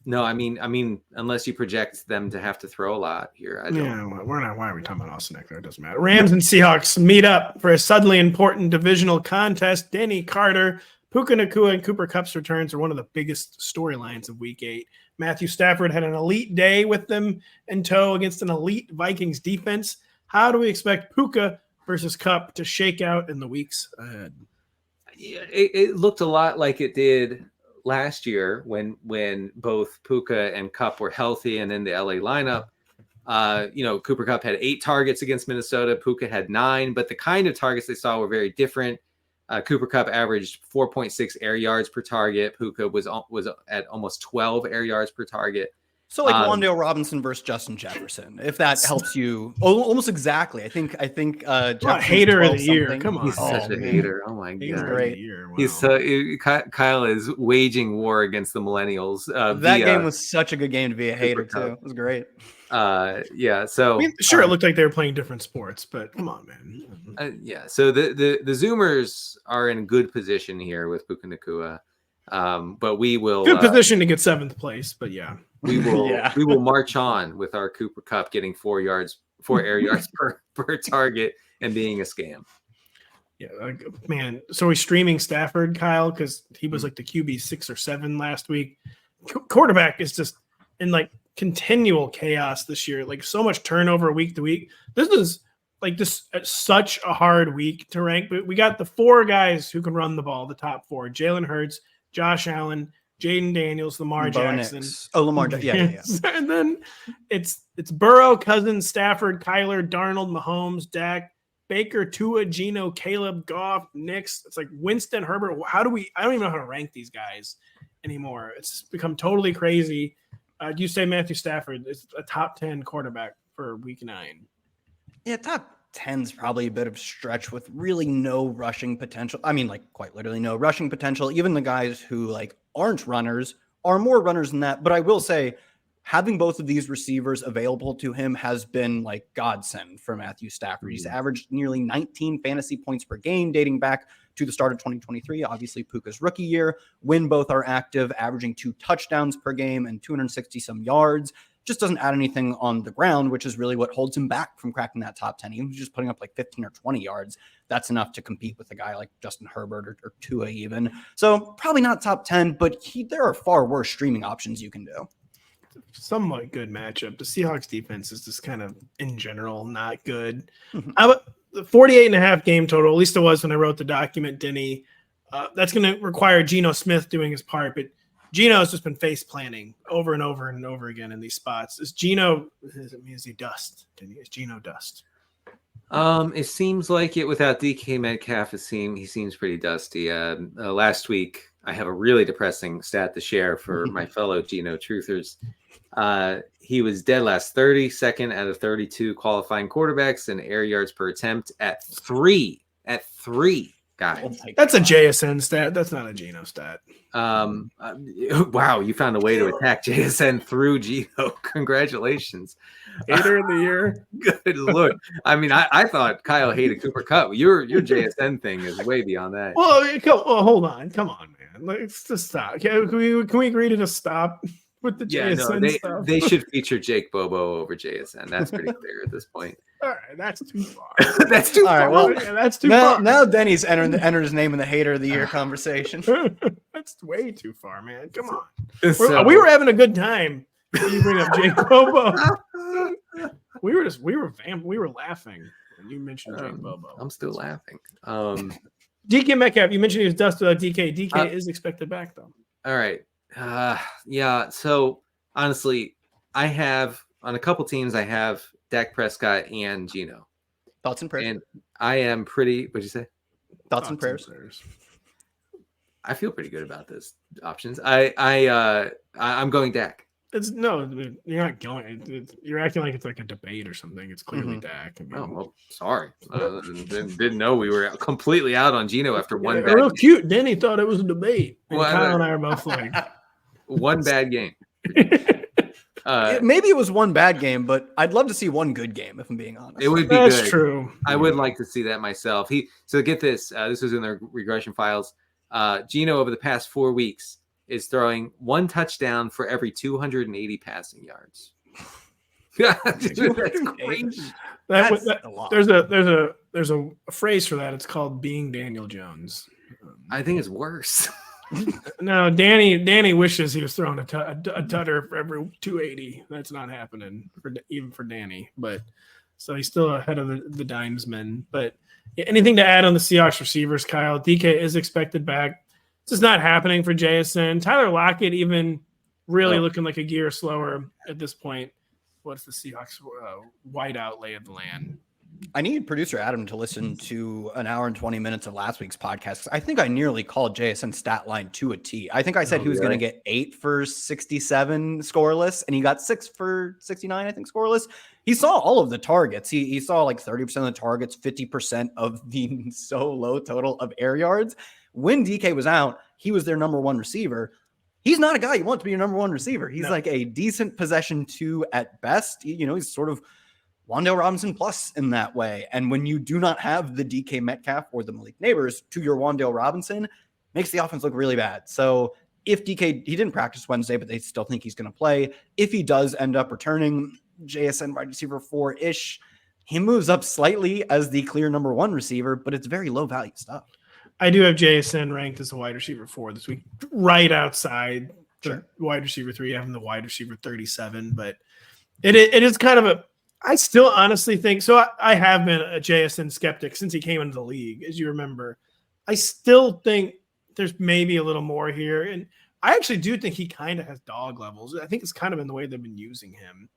No, I mean, unless you project them to have to throw a lot here. I don't. Yeah, we're not. Why are we talking about Austin Eckler? It doesn't matter. Rams and Seahawks meet up for a suddenly important divisional contest. Denny Carter, Puka Nacua, and Cooper Kupp's returns are one of the biggest storylines of Week 8. Matthew Stafford had an elite day with them in tow against an elite Vikings defense. How do we expect Puka versus Kupp to shake out in the weeks ahead? It looked a lot like it did last year when both Puka and Kupp were healthy and in the LA lineup. Cooper Kupp had 8 targets against Minnesota. Puka had 9, but the kind of targets they saw were very different. Cooper Kupp averaged 4.6 air yards per target. Puka was at almost 12 air yards per target. So like Wan'Dale Robinson versus Justin Jefferson, if that helps you. Almost exactly. I think hater of the year. Come on. He's such a hater. Oh my He's god. great. Wow. Kyle is waging war against the millennials. That game was such a good game to be a hater too. It was great. Yeah. So sure, it looked like they were playing different sports, but come on, man. Yeah. So the Zoomers are in good position here with Puka Nacua. But we will good position to get 7th place, but yeah. We will we will march on with our Cooper Kupp getting 4 air yards per target and being a scam. Yeah, man. So we're streaming Stafford, Kyle, because he was like the QB 6 or 7 last week. Quarterback is just in like continual chaos this year. Like so much turnover week to week. This is like such a hard week to rank. But we got the 4 guys who can run the ball. The top 4: Jalen Hurts, Josh Allen, Jaden Daniels, Lamar Jackson. Lamar Jackson. Yeah. And then it's Burrow, Cousins, Stafford, Kyler, Darnold, Mahomes, Dak, Baker, Tua, Geno, Caleb, Goff, Nix. It's like Winston, Herbert. I don't even know how to rank these guys anymore. It's become totally crazy. Do you say Matthew Stafford is a top 10 quarterback for Week 9? Yeah, top 10's probably a bit of a stretch with really no rushing potential. I mean, like quite literally no rushing potential. Even the guys who like aren't runners are more runners than that. But I will say having both of these receivers available to him has been like godsend for Matthew Stafford. He's averaged nearly 19 fantasy points per game dating back to the start of 2023. Obviously Puka's rookie year, when both are active, averaging 2 touchdowns per game and 260 some yards. Just doesn't add anything on the ground, which is really what holds him back from cracking that top 10. He was just putting up like 15 or 20 yards. That's enough to compete with a guy like Justin Herbert or Tua even. So probably not top 10, but there are far worse streaming options you can do. Somewhat good matchup. The Seahawks defense is just kind of in general not good. The 48.5 game total, at least it was when I wrote the document, Denny. That's going to require Geno Smith doing his part, but Geno has just been face planting over and over and over again in these spots. Is he dust? Is Geno dust? It seems like it without DK Metcalf. He seems pretty dusty. Last week, I have a really depressing stat to share for my fellow Geno truthers. He was dead last 32nd out of 32 qualifying quarterbacks and air yards per attempt at 3. Guys, that's a JSN stat. That's not a Geno stat. Wow, you found a way to attack JSN through Geno. Congratulations. Hater of the year. Good Lord. I mean, I thought Kyle hated Cooper Kupp. Your JSN thing is way beyond that. Well, hold on. Come on, man. man. Let's just stop. Can we agree to just stop with the JSN stuff? They should feature Jake Bobo over JSN. That's pretty clear at this point. All right, that's too far. That's too far. Well, yeah, that's too far. Now Denny's entered his name in the Hater of the Year conversation. That's way too far, man. Come on. So, We were having a good time. You bring up Jake Bobo. we were laughing when you mentioned Jake Bobo. I'm still laughing. DK Metcalf, you mentioned he was dusted without DK. DK is expected back though. All right. Yeah. So honestly, I have on a couple teams, I have Dak Prescott and Geno. Thoughts and prayers. And I am pretty. What'd you say? Thoughts and prayers. I feel pretty good about those options. I'm going Dak. You're not going. You're acting like it's like a debate or something. It's clearly Dak. I mean, Oh well, sorry. Didn't know we were completely out on Geno after one. Bad real game. cute. Denny thought it was a debate. And Well, Kyle and I are both like one bad game. Maybe it was one bad game, but I'd love to see one good game. If I'm being honest, It would be That's good. true. I would like to see that myself. So get this. This was in their regression files. Geno over the past 4 weeks is throwing 1 touchdown for every 280 passing yards. That's crazy. That's a lot. There's a phrase for that. It's called being Daniel Jones. I think it's worse. No, Danny wishes he was throwing a tutter for every 280. That's not happening even for Danny. But so he's still ahead of the Dimesmen. But anything to add on the Seahawks receivers, Kyle? DK is expected back. It's just not happening for JSN. Tyler Lockett even really looking like a gear slower at this point. What's the Seahawks whiteout lay of the land? I need producer Adam to listen to an hour and 20 minutes of last week's podcast. I think I nearly called JSN stat line to a T. I think I said he was going to get 8 for 67 scoreless, and he got 6 for 69, I think, scoreless. He saw all of the targets. He saw like 30% of the targets, 50% of the so low total of air yards. When DK was out, he was their number one receiver. He's not a guy you want to be your number one receiver. He's like a decent possession 2 at best. He's sort of Wan'Dale Robinson plus in that way. And when you do not have the DK Metcalf or the Malik Neighbors to your Wan'Dale Robinson, makes the offense look really bad. So if DK, he didn't practice Wednesday, but they still think he's going to play. If he does end up returning JSN wide receiver 4-ish, he moves up slightly as the clear number 1 receiver, but it's very low value stuff. I do have JSN ranked as a wide receiver 4 this week, right outside the wide receiver 3, having the wide receiver 37. But it is kind of a, I still honestly think, so I have been a JSN skeptic since he came into the league, as you remember. I still think there's maybe a little more here. And I actually do think he kind of has dog levels. I think it's kind of in the way they've been using him.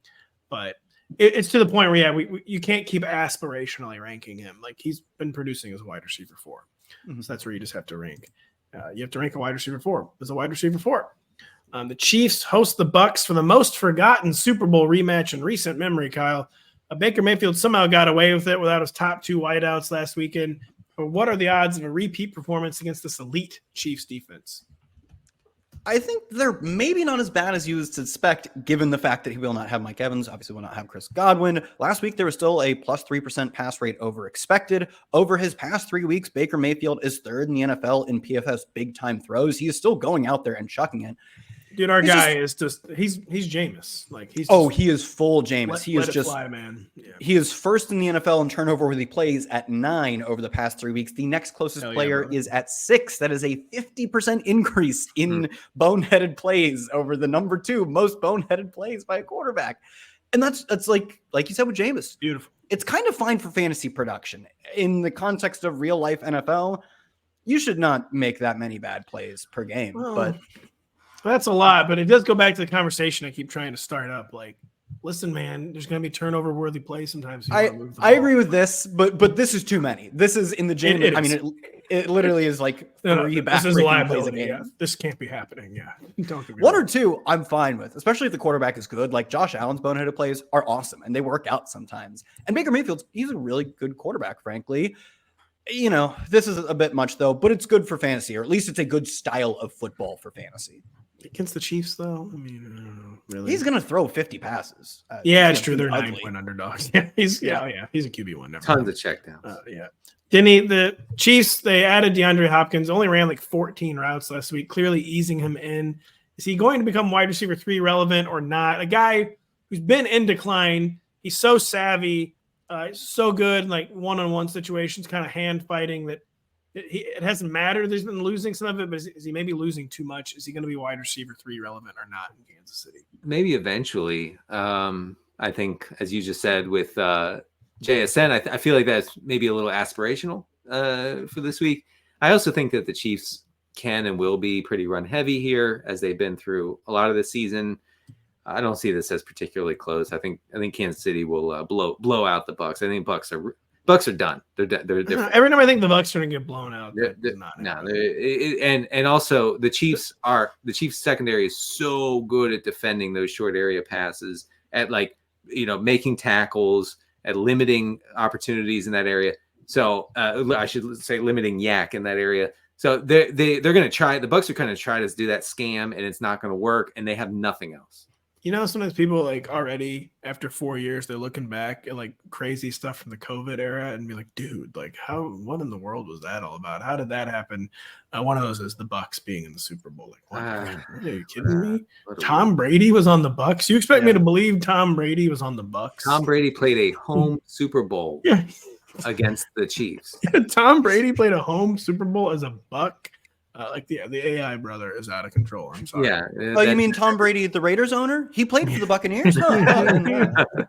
But it's to the point where, you can't keep aspirationally ranking him. Like, he's been producing as a wide receiver 4. Mm-hmm. So that's where you just have to rank. You have to rank a wide receiver 4 as a wide receiver 4. The Chiefs host the Bucs for the most forgotten Super Bowl rematch in recent memory, Kyle. Baker Mayfield somehow got away with it without his top 2 wideouts last weekend. But what are the odds of a repeat performance against this elite Chiefs defense? I think they're maybe not as bad as you would suspect, given the fact that he will not have Mike Evans, obviously will not have Chris Godwin. Last week, there was still a plus 3% pass rate over expected. Over his past 3 weeks, Baker Mayfield is 3rd in the NFL in PFF big-time throws. He is still going out there and chucking it. Dude, our guy is just he's Jameis. Like he is full Jameis. He is just fly, man. Yeah. He is 1st in the NFL in turnover with he plays at 9 over the past 3 weeks. The next closest player is at 6. That is a 50% increase in boneheaded plays over the number 2 most boneheaded plays by a quarterback. And that's like you said with Jameis. Beautiful. It's kind of fine for fantasy production. In the context of real life NFL, you should not make that many bad plays per game. But that's a lot, but it does go back to the conversation I keep trying to start up. Like, listen, man, there's going to be turnover-worthy plays sometimes. I agree with this, but this is too many. This is in the gym. I mean, it literally is like 3 back-breaking plays a game. Yeah. This can't be happening. Yeah, don't 1 or 2, I'm fine with, especially if the quarterback is good. Like Josh Allen's boneheaded plays are awesome, and they work out sometimes. And Baker Mayfield, he's a really good quarterback, frankly. This is a bit much though, but it's good for fantasy, or at least it's a good style of football for fantasy. Against the Chiefs, though, I mean, I don't know, really. He's gonna throw 50 passes. Yeah, it's true. They're 9-point underdogs. Yeah, he's he's a QB1. Never Tons of checkdowns. Yeah. Denny, the Chiefs, they added DeAndre Hopkins, only ran like 14 routes last week, clearly easing him in. Is he going to become wide receiver 3 relevant or not? A guy who's been in decline. He's so savvy, so good in like one-on-one situations, kind of hand fighting that it hasn't mattered. He's been losing some of it, but is he maybe losing too much? Is he going to be wide receiver 3 relevant or not in Kansas City? Maybe eventually. I think, as you just said, with JSN, I feel like that's maybe a little aspirational for this week. I also think that the Chiefs can and will be pretty run heavy here, as they've been through a lot of the season. I don't see this as particularly close. I think Kansas City will blow out the Bucs. I think Bucs are done. They're every time I think the Bucs are going to get blown out. And also the Chiefs secondary is so good at defending those short area passes, at making tackles, at limiting opportunities in that area. So I should say limiting yak in that area. So they're going to try. The Bucs are going to try to do that scam, and it's not going to work. And they have nothing else. Sometimes people already after 4 years, they're looking back at crazy stuff from the COVID era and be like, dude, what in the world was that all about? How did that happen? One of those is the Bucs being in the Super Bowl. Are you kidding me? Tom Brady was on the Bucs. You expect me to believe Tom Brady was on the Bucs? Tom Brady played a home Super Bowl against the Chiefs. Tom Brady played a home Super Bowl as a Buck. The AI brother is out of control. I'm sorry. Yeah. You mean Tom Brady, the Raiders owner? He played for the Buccaneers? That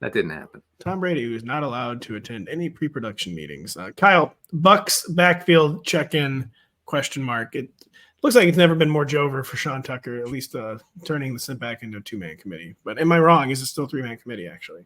didn't happen. Tom Brady, who is not allowed to attend any pre-production meetings. Kyle, Bucs backfield check-in ? It looks like it's never been more Jover for Sean Tucker, at least turning the Sim back into a 2-man committee. But am I wrong? Is it still a 3-man committee, actually?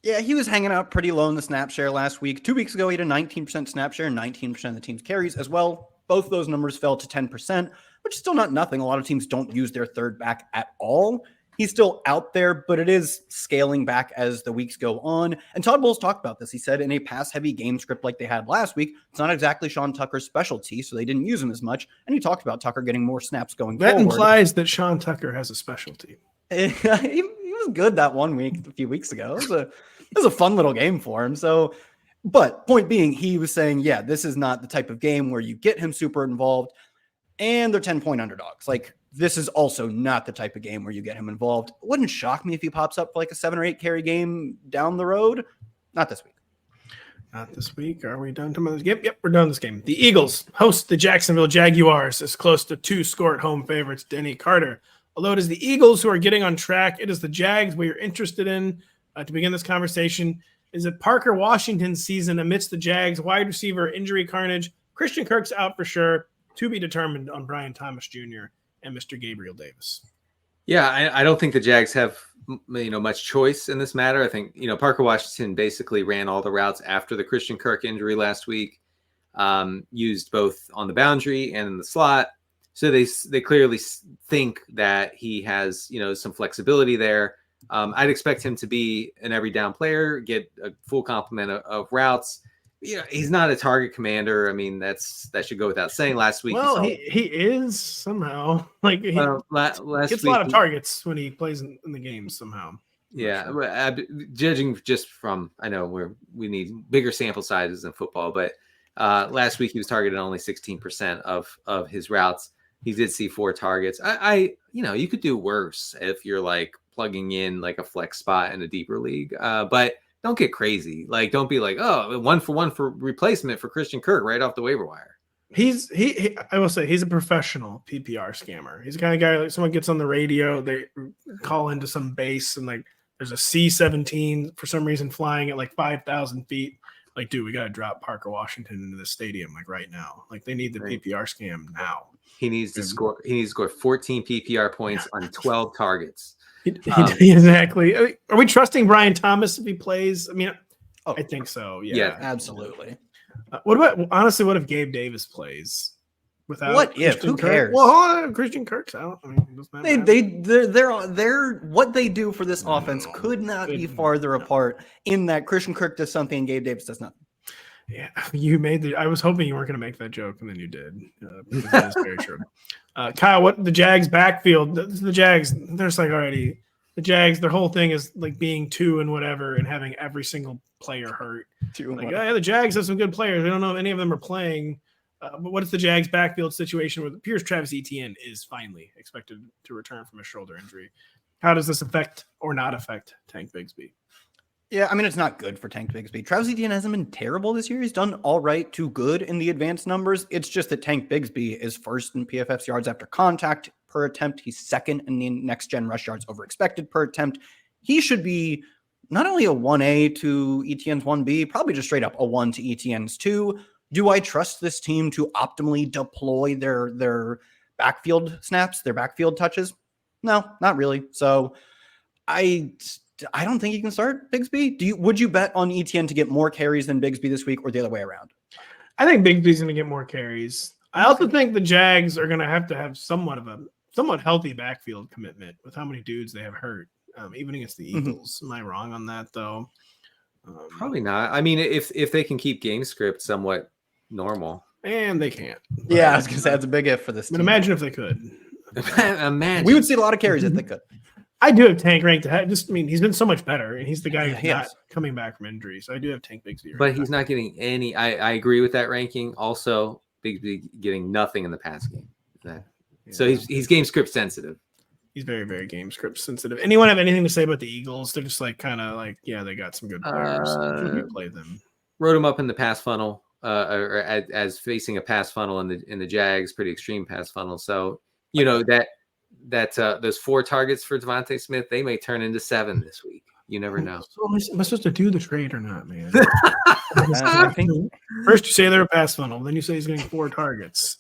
Yeah, he was hanging out pretty low in the snap share last week. 2 weeks ago, he had a 19% snap share and 19% of the team's carries as well. Both those numbers fell to 10%, which is still not nothing. A lot of teams don't use their third back at all. He's still out there, but it is scaling back as the weeks go on. And Todd Bowles talked about this. He said in a pass-heavy game script like they had last week, it's not exactly Sean Tucker's specialty, so they didn't use him as much. And he talked about Tucker getting more snaps going forward. That implies that Sean Tucker has a specialty. He was good that 1 week, a few weeks ago. It was a fun little game for him. But point being, he was saying, this is not the type of game where you get him super involved, and they're 10-point underdogs. This is also not the type of game where you get him involved. It wouldn't shock me if he pops up for a 7 or 8 carry game down the road. Not this week. Not this week. Are we done tomorrow? Yep, we're done this game. The Eagles host the Jacksonville Jaguars as close to 2 home favorites, Denny Carter. Although it is the Eagles who are getting on track, it is the Jags we are interested in to begin this conversation. Is it Parker Washington's season amidst the Jags wide receiver injury carnage? Christian Kirk's out for sure, to be determined on Brian Thomas Jr. and Mr. Gabriel Davis. Yeah, I don't think the Jags have much choice in this matter. I think Parker Washington basically ran all the routes after the Christian Kirk injury last week, used both on the boundary and in the slot. So they clearly think that he has some flexibility there. I'd expect him to be an every down player, get a full complement of routes. He's not a target commander. I mean, that should go without saying. Last week, he is somehow he last gets a lot of targets when he plays in the games somehow. Yeah, sure. Judging just from, I know we need bigger sample sizes in football, but last week he was targeted only 16% of his routes. He did see 4 targets. You could do worse if you're plugging in a flex spot in a deeper league. But don't get crazy. Don't be 1 for 1 for replacement for Christian Kirk right off the waiver wire. I will say he's a professional PPR scammer. He's the kind of guy someone gets on the radio, they call into some base and there's a C-17 for some reason flying at 5,000 feet. Dude, we got to drop Parker Washington into the stadium right now. They need the PPR scam now. He needs to score 14 PPR points on 12 targets. Exactly. Are we trusting Brian Thomas if he plays? I mean, I think so. Yeah, absolutely. What if Gabe Davis plays without? What if? Christian Who Kirk? cares? Well, Christian Kirk's out. I mean, it doesn't matter. They're what they do for this offense could not be farther apart in that Christian Kirk does something and Gabe Davis does nothing. Yeah, you made the. I was hoping you weren't going to make that joke, and then you did. That is very true. Kyle, what the Jags backfield? The Jags, there's like already the Jags. Their whole thing is like being 2 and whatever, and having every single player hurt. Like, yeah, the Jags have some good players. I don't know if any of them are playing. But what is the Jags backfield situation where Pierce Travis Etienne is finally expected to return from a shoulder injury? How does this affect or not affect Tank Bigsby? Yeah, I mean, it's not good for Tank Bigsby. Travis Etienne hasn't been terrible this year. He's done all right to good in the advanced numbers. It's just that Tank Bigsby is first in PFF's yards after contact per attempt. He's second in the next-gen rush yards over expected per attempt. He should be not only a 1A to Etienne's 1B, probably just straight up a 1 to Etienne's 2. Do I trust this team to optimally deploy their backfield snaps, their backfield touches? No, not really. So I don't think you can start Bigsby. Would you bet on Etienne to get more carries than Bigsby this week, or the other way around? I think Bigsby's going to get more carries. I also think the Jags are going to have somewhat healthy backfield commitment with how many dudes they have hurt, even against the Eagles. Am I wrong on that though? Probably not. I mean, if they can keep game script somewhat normal, and they can't. Yeah, I was going to say that's a big if for this team. But imagine if they could. Imagine. We would see a lot of carries if they could. I do have Tank ranked ahead. He's been so much better, and he's the guy who's not coming back from injury. So I do have Tank Bigsby. But he's not getting any. I agree with that ranking. Also, Bigsby getting nothing in the pass game. So he's game script sensitive. He's very, very game script sensitive. Anyone have anything to say about the Eagles? They're just like kind of like, yeah, they got some good players. We play them. Wrote him up in the pass funnel, or as facing a pass funnel in the Jags, pretty extreme pass funnel. So that those 4 targets for Devontae Smith, they may turn into 7 this week. You never know. So am I supposed to do the trade or not, man? First you say they're a pass funnel, then you say he's getting 4 targets.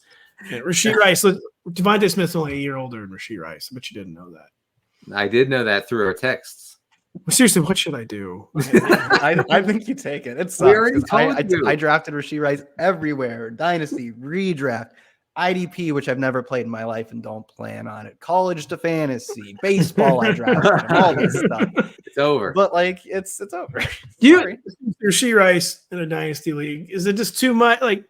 And Rashee Rice, Devontae Smith's only a year older than Rashee Rice, but you didn't know that. I did know that through our texts. Well, seriously, what should I do? I think you take it. It sucks. I drafted Rashee Rice everywhere. Dynasty, redraft, IDP, which I've never played in my life and don't plan on it. College to fantasy, baseball, I drafted him, all this stuff. It's over. But it's over. Rashee Rice in a dynasty league, is it just too much? Like,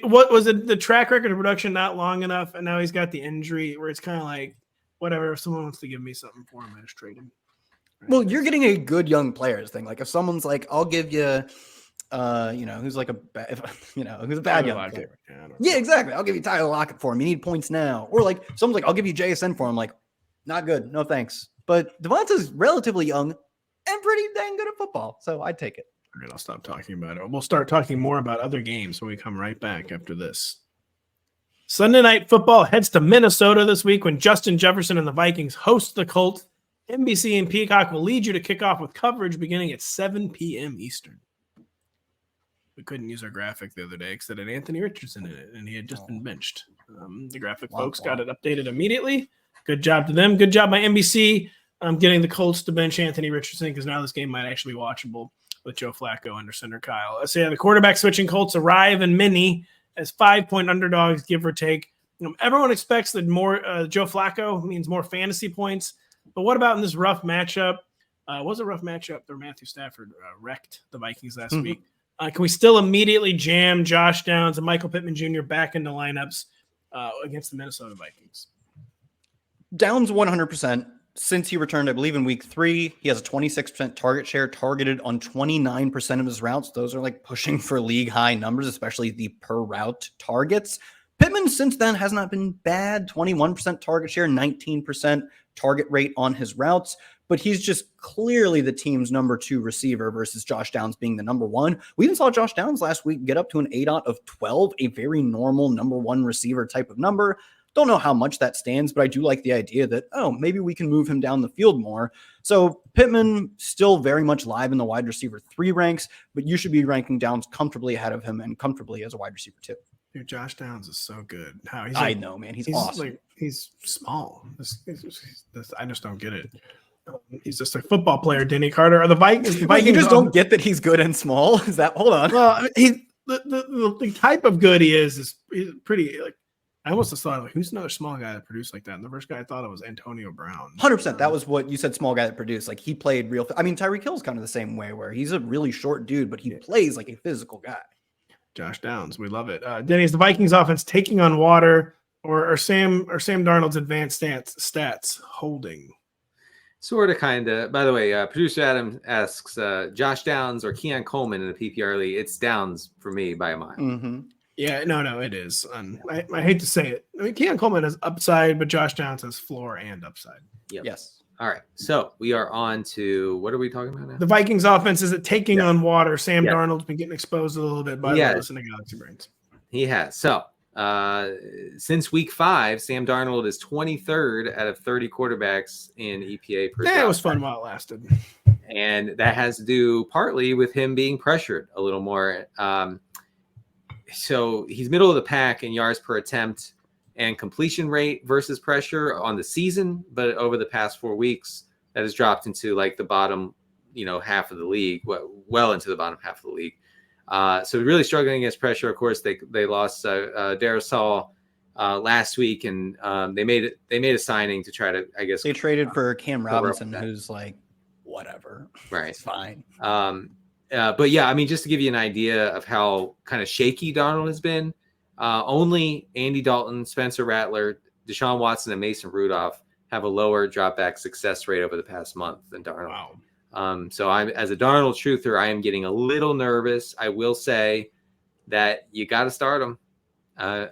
what was it? The track record of production not long enough, and now he's got the injury where it's kind of like, whatever. If someone wants to give me something for him, I just trade him. Right? Well, you're getting a good young players thing. Like if someone's like, I'll give you. Who's like who's a bad young player. Yeah, exactly. I'll give you Tyler Lockett for him. You need points now. Or like someone's like, I'll give you JSN for him. Like, not good. No thanks. But Devonta's relatively young and pretty dang good at football. So I'd take it. All right, I'll stop talking about it. We'll start talking more about other games when we come right back after this. Sunday Night Football heads to Minnesota this week when Justin Jefferson and the Vikings host the Colts. NBC and Peacock will lead you to kick off with coverage beginning at 7 p.m. Eastern. We couldn't use our graphic the other day because it had Anthony Richardson in it, and he had just been benched. The graphic folks got it updated immediately. Good job to them. Good job by NBC getting the Colts to bench Anthony Richardson because now this game might actually be watchable with Joe Flacco under center Kyle. So yeah, the quarterback switching Colts arrive in mini as 5-point underdogs, give or take. Everyone expects that more Joe Flacco means more fantasy points. But what about in this rough matchup? It was a rough matchup where Matthew Stafford wrecked the Vikings last week. Can we still immediately jam Josh Downs and Michael Pittman Jr. back into lineups against the Minnesota Vikings? Downs 100%. Since he returned, I believe, in week 3, he has a 26% target share, targeted on 29% of his routes. Those are like pushing for league high numbers, especially the per route targets. Pittman since then has not been bad. 21% target share, 19% target rate on his routes, but he's just clearly the team's number 2 receiver versus Josh Downs being the number 1. We even saw Josh Downs last week get up to an ADOT of 12, a very normal number 1 receiver type of number. Don't know how much that stands, but I do like the idea that, maybe we can move him down the field more. So Pittman still very much live in the wide receiver 3 ranks, but you should be ranking Downs comfortably ahead of him and comfortably as a wide receiver 2. Dude, Josh Downs is so good. I know, man. He's awesome. He's small. I just don't get it. He's just a football player, Denny Carter. Are the Vikings? You just don't get that he's good and small? Is that? Hold on. Well, the type of good he is pretty like. I almost just thought, who's another small guy that produced like that? And the first guy I thought of was Antonio Brown. 100%. That was what you said, small guy that produced. Like, he played real. I mean, Tyreek Hill's kind of the same way, where he's a really short dude, but he plays like a physical guy. Josh Downs. We love it. Denny, is the Vikings offense taking on water or Sam Darnold's advanced stats holding? Sort of, kind of. By the way, producer Adam asks Josh Downs or Keon Coleman in the PPR league. It's Downs for me by a mile. Mm-hmm. Yeah, no, it is. I hate to say it. I mean, Keon Coleman has upside, but Josh Downs has floor and upside. Yep. Yes. All right. So we are on to, what are we talking about now? The Vikings offense, is it taking on water? Sam Yeah. Darnold's been getting exposed a little bit by listening to Galaxy Brains. He has. So since week 5, Sam Darnold is 23rd out of 30 quarterbacks in EPA per Yeah, it was fun while it lasted. And that has to do partly with him being pressured a little more. So he's middle of the pack in yards per attempt and completion rate versus pressure on the season, but over the past 4 weeks, that has dropped into like the bottom, half of the league, well into the bottom half of the league. So really struggling against pressure. Of course, they lost Darrisaw last week, and they made a signing to try to, I guess, they traded for Cam Robinson, who's like, whatever, right? It's fine. But yeah, I mean, just to give you an idea of how kind of shaky Darnold has been, only Andy Dalton, Spencer Rattler, Deshaun Watson, and Mason Rudolph have a lower dropback success rate over the past month than Darnold. Wow. So I'm, as a Darnold truther, I am getting a little nervous. I will say that you got to start him.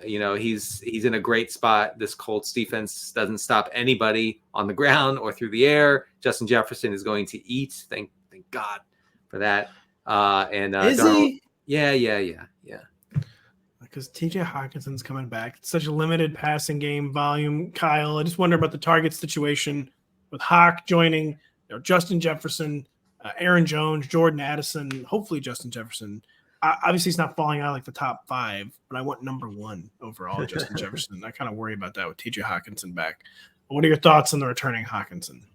He's in a great spot. This Colts defense doesn't stop anybody on the ground or through the air. Justin Jefferson is going to eat. Thank God for that. Is Darnold, he? Yeah. Because TJ Hawkinson's coming back. It's such a limited passing game volume. Kyle, I just wonder about the target situation with Hawk joining. Justin Jefferson, Aaron Jones, Jordan Addison. Hopefully, Justin Jefferson. Obviously, he's not falling out like the top 5, but I want number 1 overall, Justin Jefferson. I kind of worry about that with TJ Hawkinson back. What are your thoughts on the returning Hawkinson?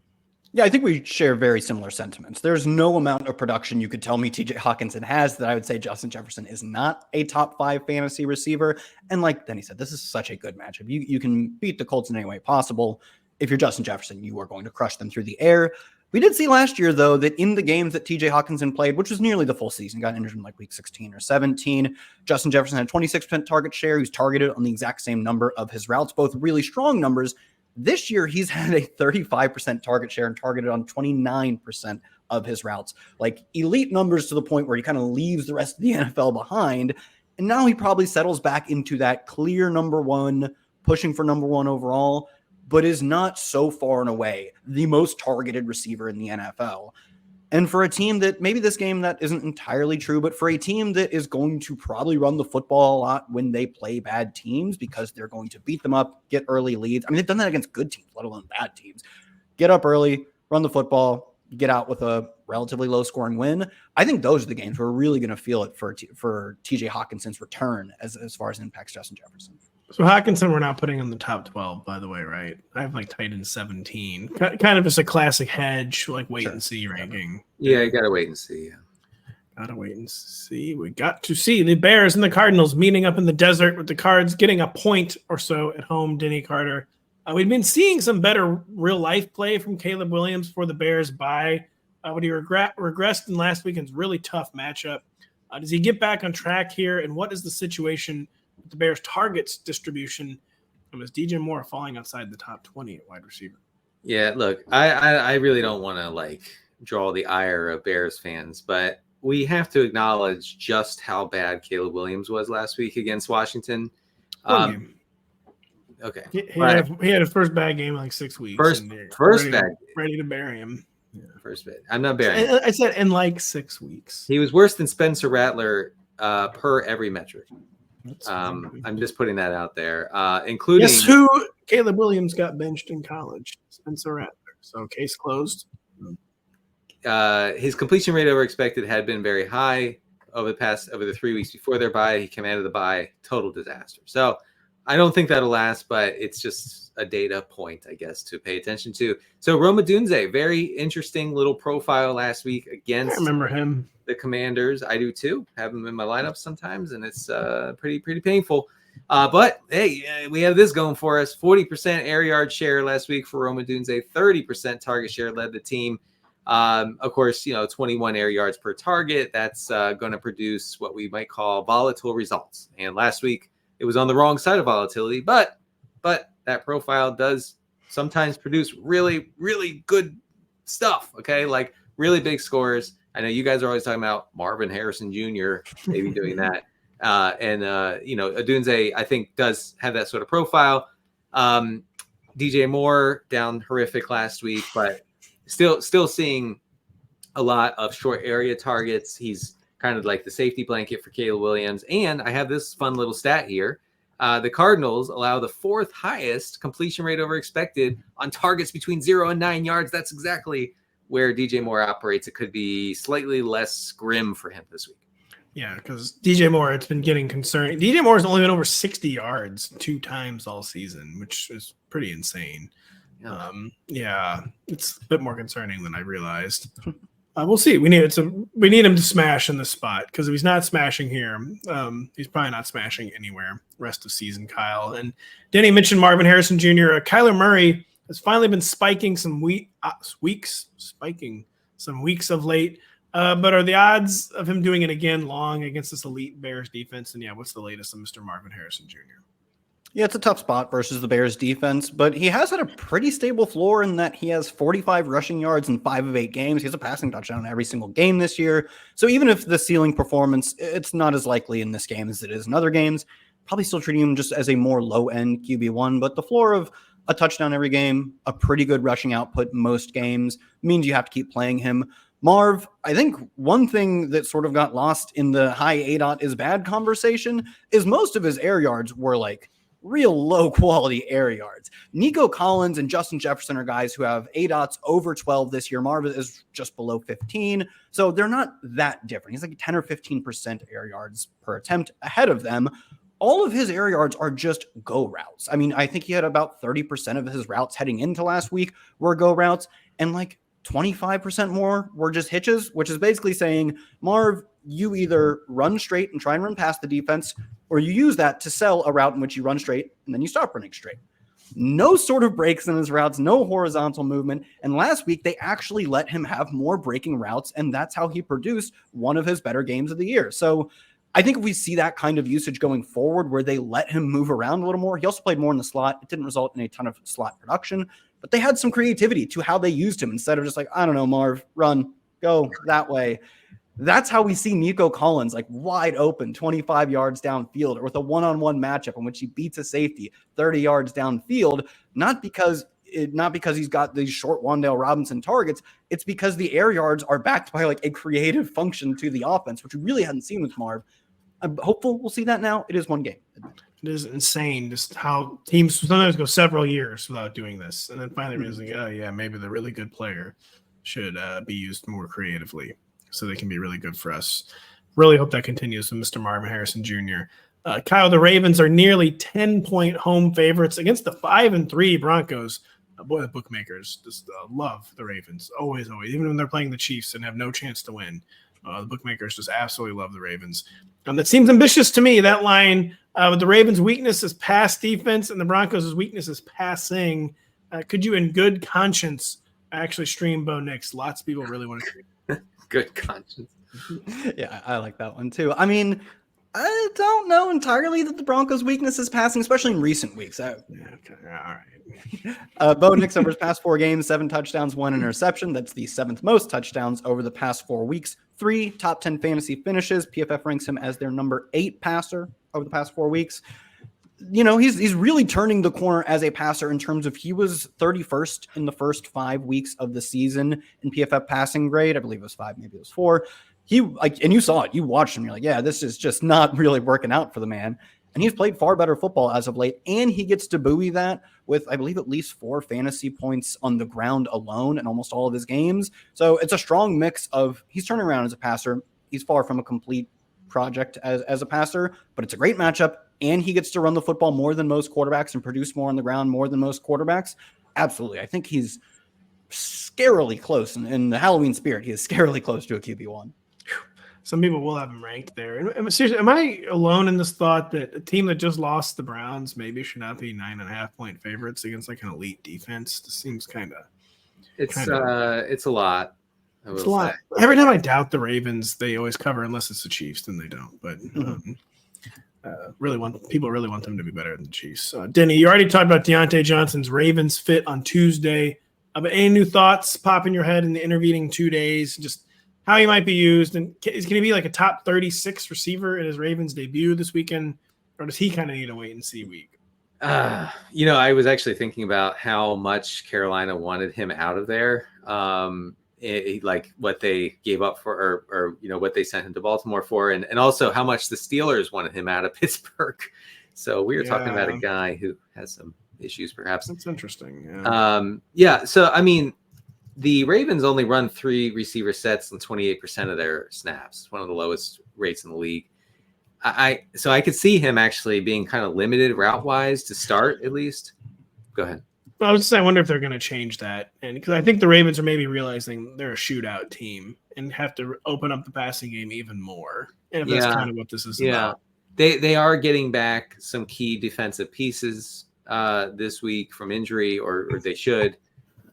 Yeah, I think we share very similar sentiments. There's no amount of production you could tell me TJ Hawkinson has that I would say Justin Jefferson is not a top 5 fantasy receiver. And like Denny said, this is such a good matchup. You can beat the Colts in any way possible. If you're Justin Jefferson, you are going to crush them through the air. We did see last year, though, that in the games that TJ Hawkinson played, which was nearly the full season, got injured in like week 16 or 17, Justin Jefferson had 26% target share. He was targeted on the exact same number of his routes, both really strong numbers. This year, he's had a 35% target share and targeted on 29% of his routes. Like elite numbers to the point where he kind of leaves the rest of the NFL behind. And now he probably settles back into that clear number 1, pushing for number 1 overall, but is not so far and away the most targeted receiver in the NFL. And for a team that maybe this game that isn't entirely true, but for a team that is going to probably run the football a lot when they play bad teams because they're going to beat them up, get early leads. I mean, they've done that against good teams, let alone bad teams. Get up early, run the football, get out with a relatively low scoring win. I think those are the games we're really going to feel it for TJ Hawkinson's return as far as it impacts Justin Jefferson. So Hawkinson, we're not putting in the top 12, by the way, right? I have like tight end 17. Kind of just a classic hedge, like wait and see ranking. Yeah, you got to wait and see. Yeah. Gotta wait and see. We got to see the Bears and the Cardinals meeting up in the desert with the Cards getting a point or so at home. Denny Carter. We've been seeing some better real life play from Caleb Williams for the Bears but he regressed in last weekend's really tough matchup. Does he get back on track here? And what is the situation with the Bears' targets distribution? And was DJ Moore falling outside the top 20 at wide receiver? Yeah, look, I really don't want to draw the ire of Bears fans, but we have to acknowledge just how bad Caleb Williams was last week against Washington. Okay. He had his first bad game in like 6 weeks. Ready to bury him. Yeah. First bad. I'm not burying him. I said in like 6 weeks. He was worse than Spencer Rattler per every metric. I'm just putting that out there, including. Guess who Caleb Williams got benched in college? Spencer Rattler. So case closed. His completion rate over expected had been very high over the 3 weeks before their bye. He came out of the bye, total disaster. So I don't think that'll last, but it's just a data point, I guess, to pay attention to. So Rome Odunze, very interesting little profile last week against. I remember him. The Commanders. I do too. Have him in my lineup sometimes, and it's pretty painful. But hey, we have this going for us. 40% air yard share last week for Rome Odunze. 30% target share led the team. Of course, 21 air yards per target. That's going to produce what we might call volatile results. And last week it was on the wrong side of volatility, but that profile does sometimes produce really, really good stuff. Okay, like really big scores. I know you guys are always talking about Marvin Harrison Jr. maybe doing that. Odunze, I think, does have that sort of profile. DJ Moore down horrific last week, but still seeing a lot of short area targets. He's kind of like the safety blanket for Caleb Williams. And I have this fun little stat here. The Cardinals allow the 4th highest completion rate over expected on targets between 0 and 9 yards. That's exactly where DJ Moore operates. It could be slightly less grim for him this week. Yeah, because DJ Moore, it's been getting concerning. DJ Moore has only been over 60 yards 2 times all season, which is pretty insane. Yeah. It's a bit more concerning than I realized. We'll see. We need him to smash in this spot, because if he's not smashing here, he's probably not smashing anywhere rest of season, Kyle. And Denny mentioned Marvin Harrison Jr. Kyler Murray has finally been spiking some weeks of late. But are the odds of him doing it again long against this elite Bears defense? And what's the latest on Mr. Marvin Harrison Jr.? Yeah, it's a tough spot versus the Bears defense, but he has had a pretty stable floor in that he has 45 rushing yards in 5 of 8 games. He has a passing touchdown every single game this year. So even if the ceiling performance, it's not as likely in this game as it is in other games, probably still treating him just as a more low-end QB1, but the floor of a touchdown every game, a pretty good rushing output most games, means you have to keep playing him. Marv, I think one thing that sort of got lost in the high ADOT is bad conversation is most of his air yards were like real low quality air yards. Nico Collins and Justin Jefferson are guys who have ADOTs over 12 this year. Marv is just below 15. So they're not that different. He's like 10 or 15% air yards per attempt ahead of them. All of his air yards are just go routes. I mean, I think he had about 30% of his routes heading into last week were go routes, and like 25% more were just hitches, which is basically saying, Marv, you either run straight and try and run past the defense, or you use that to sell a route in which you run straight and then you stop running straight. No sort of breaks in his routes, no horizontal movement. And last week, they actually let him have more breaking routes, and that's how he produced one of his better games of the year. So I think if we see that kind of usage going forward where they let him move around a little more, he also played more in the slot. It didn't result in a ton of slot production, but they had some creativity to how they used him instead of just like, I don't know, Marv, run, go that way. That's how we see Nico Collins like wide open, 25 yards downfield, or with a one-on-one matchup in which he beats a safety 30 yards downfield, not because he's got these short Wan'Dale Robinson targets. It's because the air yards are backed by like a creative function to the offense, which we really hadn't seen with Marv. I'm hopeful we'll see that now. It is one game. It is insane just how teams sometimes go several years without doing this. And then finally realizing, oh, yeah, maybe the really good player should be used more creatively so they can be really good for us. Really hope that continues with Mr. Marvin Harrison Jr. Kyle, the Ravens are nearly 10-point home favorites against the 5-3 Broncos. Boy, the bookmakers just love the Ravens. Always. Even when they're playing the Chiefs and have no chance to win. The bookmakers just absolutely love the Ravens. That seems ambitious to me, that line. With the Ravens' weakness is pass defense and the Broncos' weakness is passing. Could you, in good conscience, actually stream Bo Nix? Lots of people really want to stream. Good conscience. Yeah, I like that one too. I mean, I don't know entirely that the Broncos' weakness is passing, especially in recent weeks. Yeah, okay. All right. Bo Nix over his past 4 games, 7 touchdowns, 1 interception. That's the 7th most touchdowns over the past 4 weeks. 3 top 10 fantasy finishes. PFF ranks him as their number 8 passer over the past 4 weeks. You know, he's really turning the corner as a passer in terms of he was 31st in the first 5 weeks of the season in PFF passing grade. I believe it was 5, maybe it was 4. And you saw it, you watched him. You're like, yeah, this is just not really working out for the man. And he's played far better football as of late. And he gets to buoy that with, I believe, at least 4 fantasy points on the ground alone in almost all of his games. So it's a strong mix of he's turning around as a passer. He's far from a complete project as a passer, but it's a great matchup. And he gets to run the football more than most quarterbacks and produce more on the ground more than most quarterbacks. Absolutely. I think he's scarily close in the Halloween spirit. He is scarily close to a QB1. Some people will have him ranked there. And seriously, am I alone in this thought that a team that just lost the Browns maybe should not be 9.5-point favorites against like an elite defense? This seems kind of. It's a lot. It's a lot. Every time I doubt the Ravens, they always cover unless it's the Chiefs, then they don't. But people really want them to be better than the Chiefs. Denny, you already talked about Deontay Johnson's Ravens fit on Tuesday. But any new thoughts pop in your head in the intervening 2 days? Just how he might be used, and is going to be like a top 36 receiver in his Ravens debut this weekend, or does he kind of need a wait and see week? I was actually thinking about how much Carolina wanted him out of there. Like what they gave up for, or what they sent him to Baltimore for, and also how much the Steelers wanted him out of Pittsburgh. So we were talking about a guy who has some issues, perhaps. That's interesting. So I mean, the Ravens only run 3 receiver sets and 28% of their snaps, one of the lowest rates in the league. So I could see him actually being kind of limited route wise to start, at least. Go ahead. Well, I was just saying, I wonder if they're going to change that, and because I think the Ravens are maybe realizing they're a shootout team and have to open up the passing game even more. And if that's kind of what this is about. They are getting back some key defensive pieces this week from injury, or they should.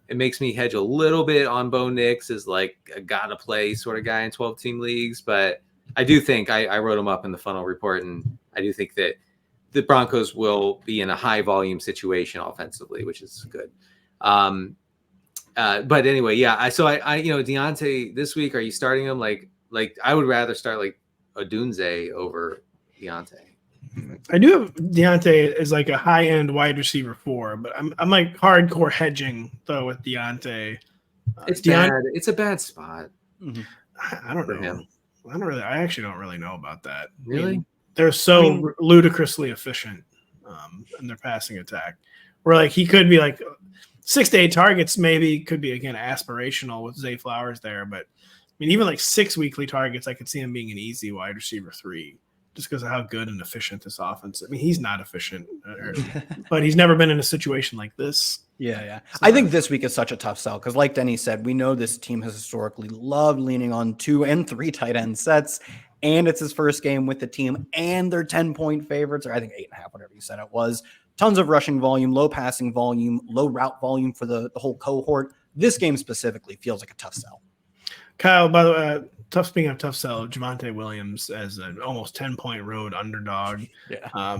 It makes me hedge a little bit on Bo Nix as like a gotta play sort of guy in 12-team leagues, but I do think I wrote him up in the funnel report, and I do think that the Broncos will be in a high volume situation offensively, which is good. But anyway, So Deontay this week, are you starting him? Like I would rather start like Odunze over Deontay. I do have Deontay as like a high end wide receiver 4, but I'm like hardcore hedging though with Deontay. It's bad. It's a bad spot. Mm-hmm. I don't know. I actually don't really know about that. Really? I mean, they're so ludicrously efficient in their passing attack. Where like he could be like 6 to 8 targets, maybe could be again aspirational with Zay Flowers there. But I mean, even like 6 weekly targets, I could see him being an easy wide receiver 3 just because of how good and efficient this offense. I mean, he's not efficient, but he's never been in a situation like this. Yeah. I think this week is such a tough sell because, like Denny said, we know this team has historically loved leaning on 2 and 3 tight end sets, and it's his first game with the team, and they're 10-point favorites, or I think 8.5, whatever you said it was. Tons of rushing volume, low passing volume, low route volume for the whole cohort. This game specifically feels like a tough sell. Kyle, by the way, speaking of tough sell, Javonte Williams as an almost 10-point road underdog. Yeah.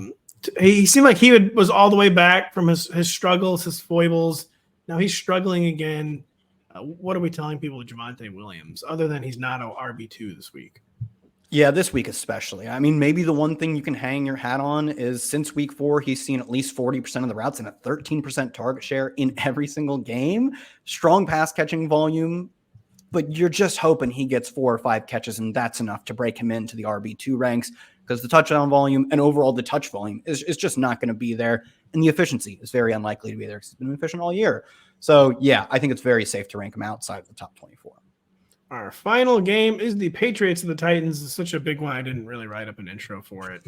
He seemed like he was all the way back from his struggles, his foibles. Now he's struggling again. What are we telling people with Javonte Williams other than he's not an RB2 this week? Yeah, this week especially. I mean, maybe the one thing you can hang your hat on is since week 4, he's seen at least 40% of the routes and a 13% target share in every single game. Strong pass catching volume, but you're just hoping he gets 4 or 5 catches, and that's enough to break him into the RB2 ranks because the touchdown volume and overall the touch volume is just not going to be there, and the efficiency is very unlikely to be there because he's been efficient all year. So, yeah, I think it's very safe to rank him outside of the top 24. Our final game is the Patriots and the Titans. It's such a big one. I didn't really write up an intro for it.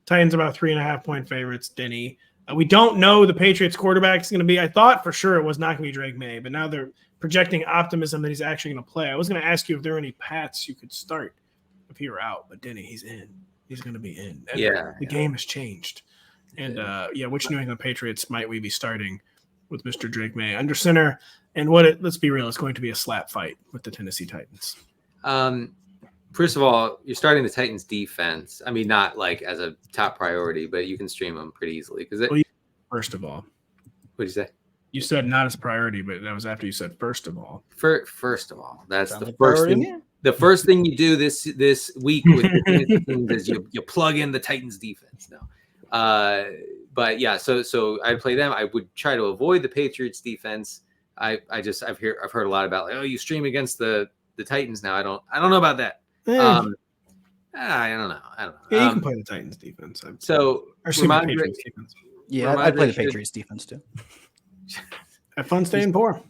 Titans about 3.5-point favorites. Denny. We don't know the Patriots quarterback is going to be. I thought for sure it was not going to be Drake May, but now they're projecting optimism that he's actually going to play. I was going to ask you if there were any Pats you could start if he were out, but Denny, he's in. He's going to be in. And the game has changed. And which New England Patriots might we be starting with Mr. Drake May under center? And let's be real, it's going to be a slap fight with the Tennessee Titans. First of all, you're starting the Titans defense. I mean, not like as a top priority, but you can stream them pretty easily. First of all, what did you say? You said not as priority, but that was after you said first of all. First of all, that's the first thing. The first thing you do this week with the teams is you plug in the Titans defense. No, but yeah, so I'd play them. I would try to avoid the Patriots defense. I've heard a lot about like, you stream against the Titans now. I don't know about that. I don't know. Yeah, you can play the Titans defense. Patriots defense. Yeah, I'd play the Patriots defense too. Have fun staying poor.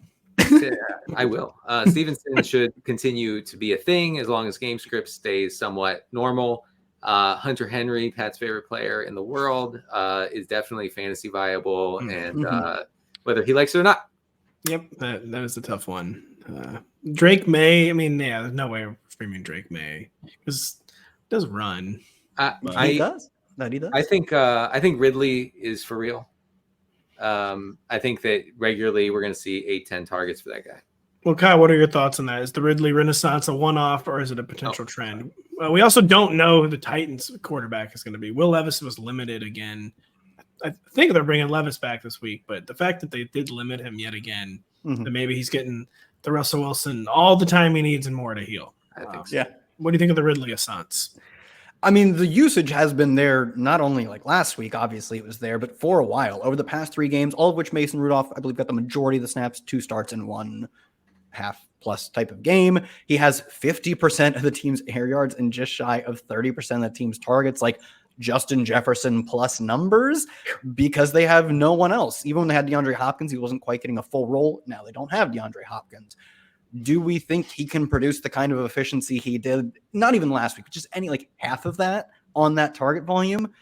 Yeah, I will. Stevenson should continue to be a thing as long as game script stays somewhat normal. Hunter Henry, Pat's favorite player in the world, is definitely fantasy viable, and whether he likes it or not. Yep, that was a tough one. Drake May, I mean, yeah, there's no way we're streaming Drake May because it does run. He does. I think Ridley is for real. I think that regularly we're going to see 8-10 targets for that guy. Well, Kyle, what are your thoughts on that? Is the Ridley renaissance a one-off, or is it a potential trend? We also don't know who the Titans quarterback is going to be. Will Levis was limited again. I think they're bringing Levis back this week, but the fact that they did limit him yet again, that maybe he's getting the Russell Wilson all the time he needs and more to heal. I think so. Yeah. What do you think of the Ridley renaissance? I mean, the usage has been there, not only like last week, obviously it was there, but for a while. Over the past 3 games, all of which Mason Rudolph, I believe, got the majority of the snaps, 2 starts in 1 half-plus type of game. He has 50% of the team's air yards and just shy of 30% of the team's targets, like Justin Jefferson plus numbers, because they have no one else. Even when they had DeAndre Hopkins, he wasn't quite getting a full role. Now they don't have DeAndre Hopkins. Do we think he can produce the kind of efficiency he did, not even last week, but just any like half of that on that target volume?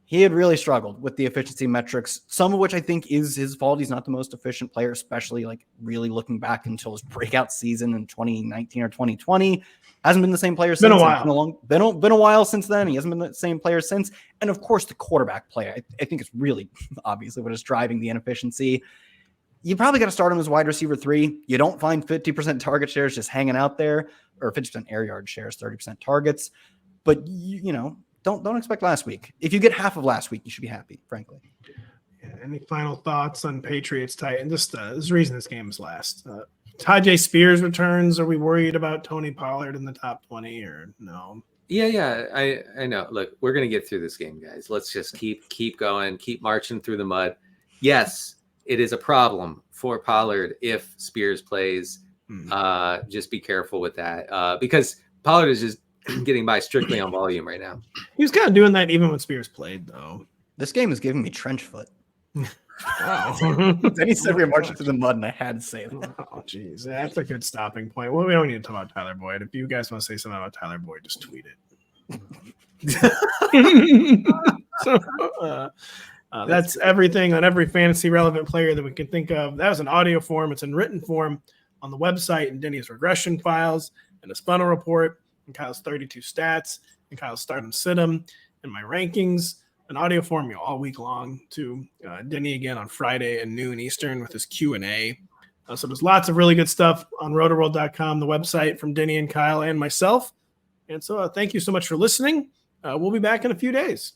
He had really struggled with the efficiency metrics, some of which I think is his fault. He's not the most efficient player, especially like really looking back until his breakout season in 2019 or 2020. Hasn't been the same player since. Been a while. Been a while since then. He hasn't been the same player since. And of course, the quarterback play, I think is really obviously what is driving the inefficiency. You probably got to start him as wide receiver 3. You don't find 50% target shares just hanging out there, or 50% air yard shares, 30% targets. But you know, don't expect last week. If you get half of last week, you should be happy, frankly. Yeah, any final thoughts on Patriots Titans? Just there's a reason this game is last. Tajay Spears returns. Are we worried about Tony Pollard in the top 20 or no? Yeah. I know. Look, we're gonna get through this game, guys. Let's just keep going, keep marching through the mud. Yes. It is a problem for Pollard if Spears plays. Just be careful with that because Pollard is just getting by strictly on volume right now. He was kind of doing that even when Spears played, though. This game is giving me trench foot. Wow. Denny said we were marching through the mud, and I had to say that. Oh, geez. That's a good stopping point. Well, we don't need to talk about Tyler Boyd. If you guys want to say something about Tyler Boyd, just tweet it. That's everything on every fantasy relevant player that we can think of. That was an audio form. It's in written form on the website, and Denny's regression files and a funnel report, and Kyle's 32 stats, and Kyle's start and sit 'em, and my rankings, an audio form all week long to Denny again on Friday at noon Eastern with his Q&A. So there's lots of really good stuff on rotoworld.com, the website from Denny and Kyle and myself. And so thank you so much for listening. We'll be back in a few days.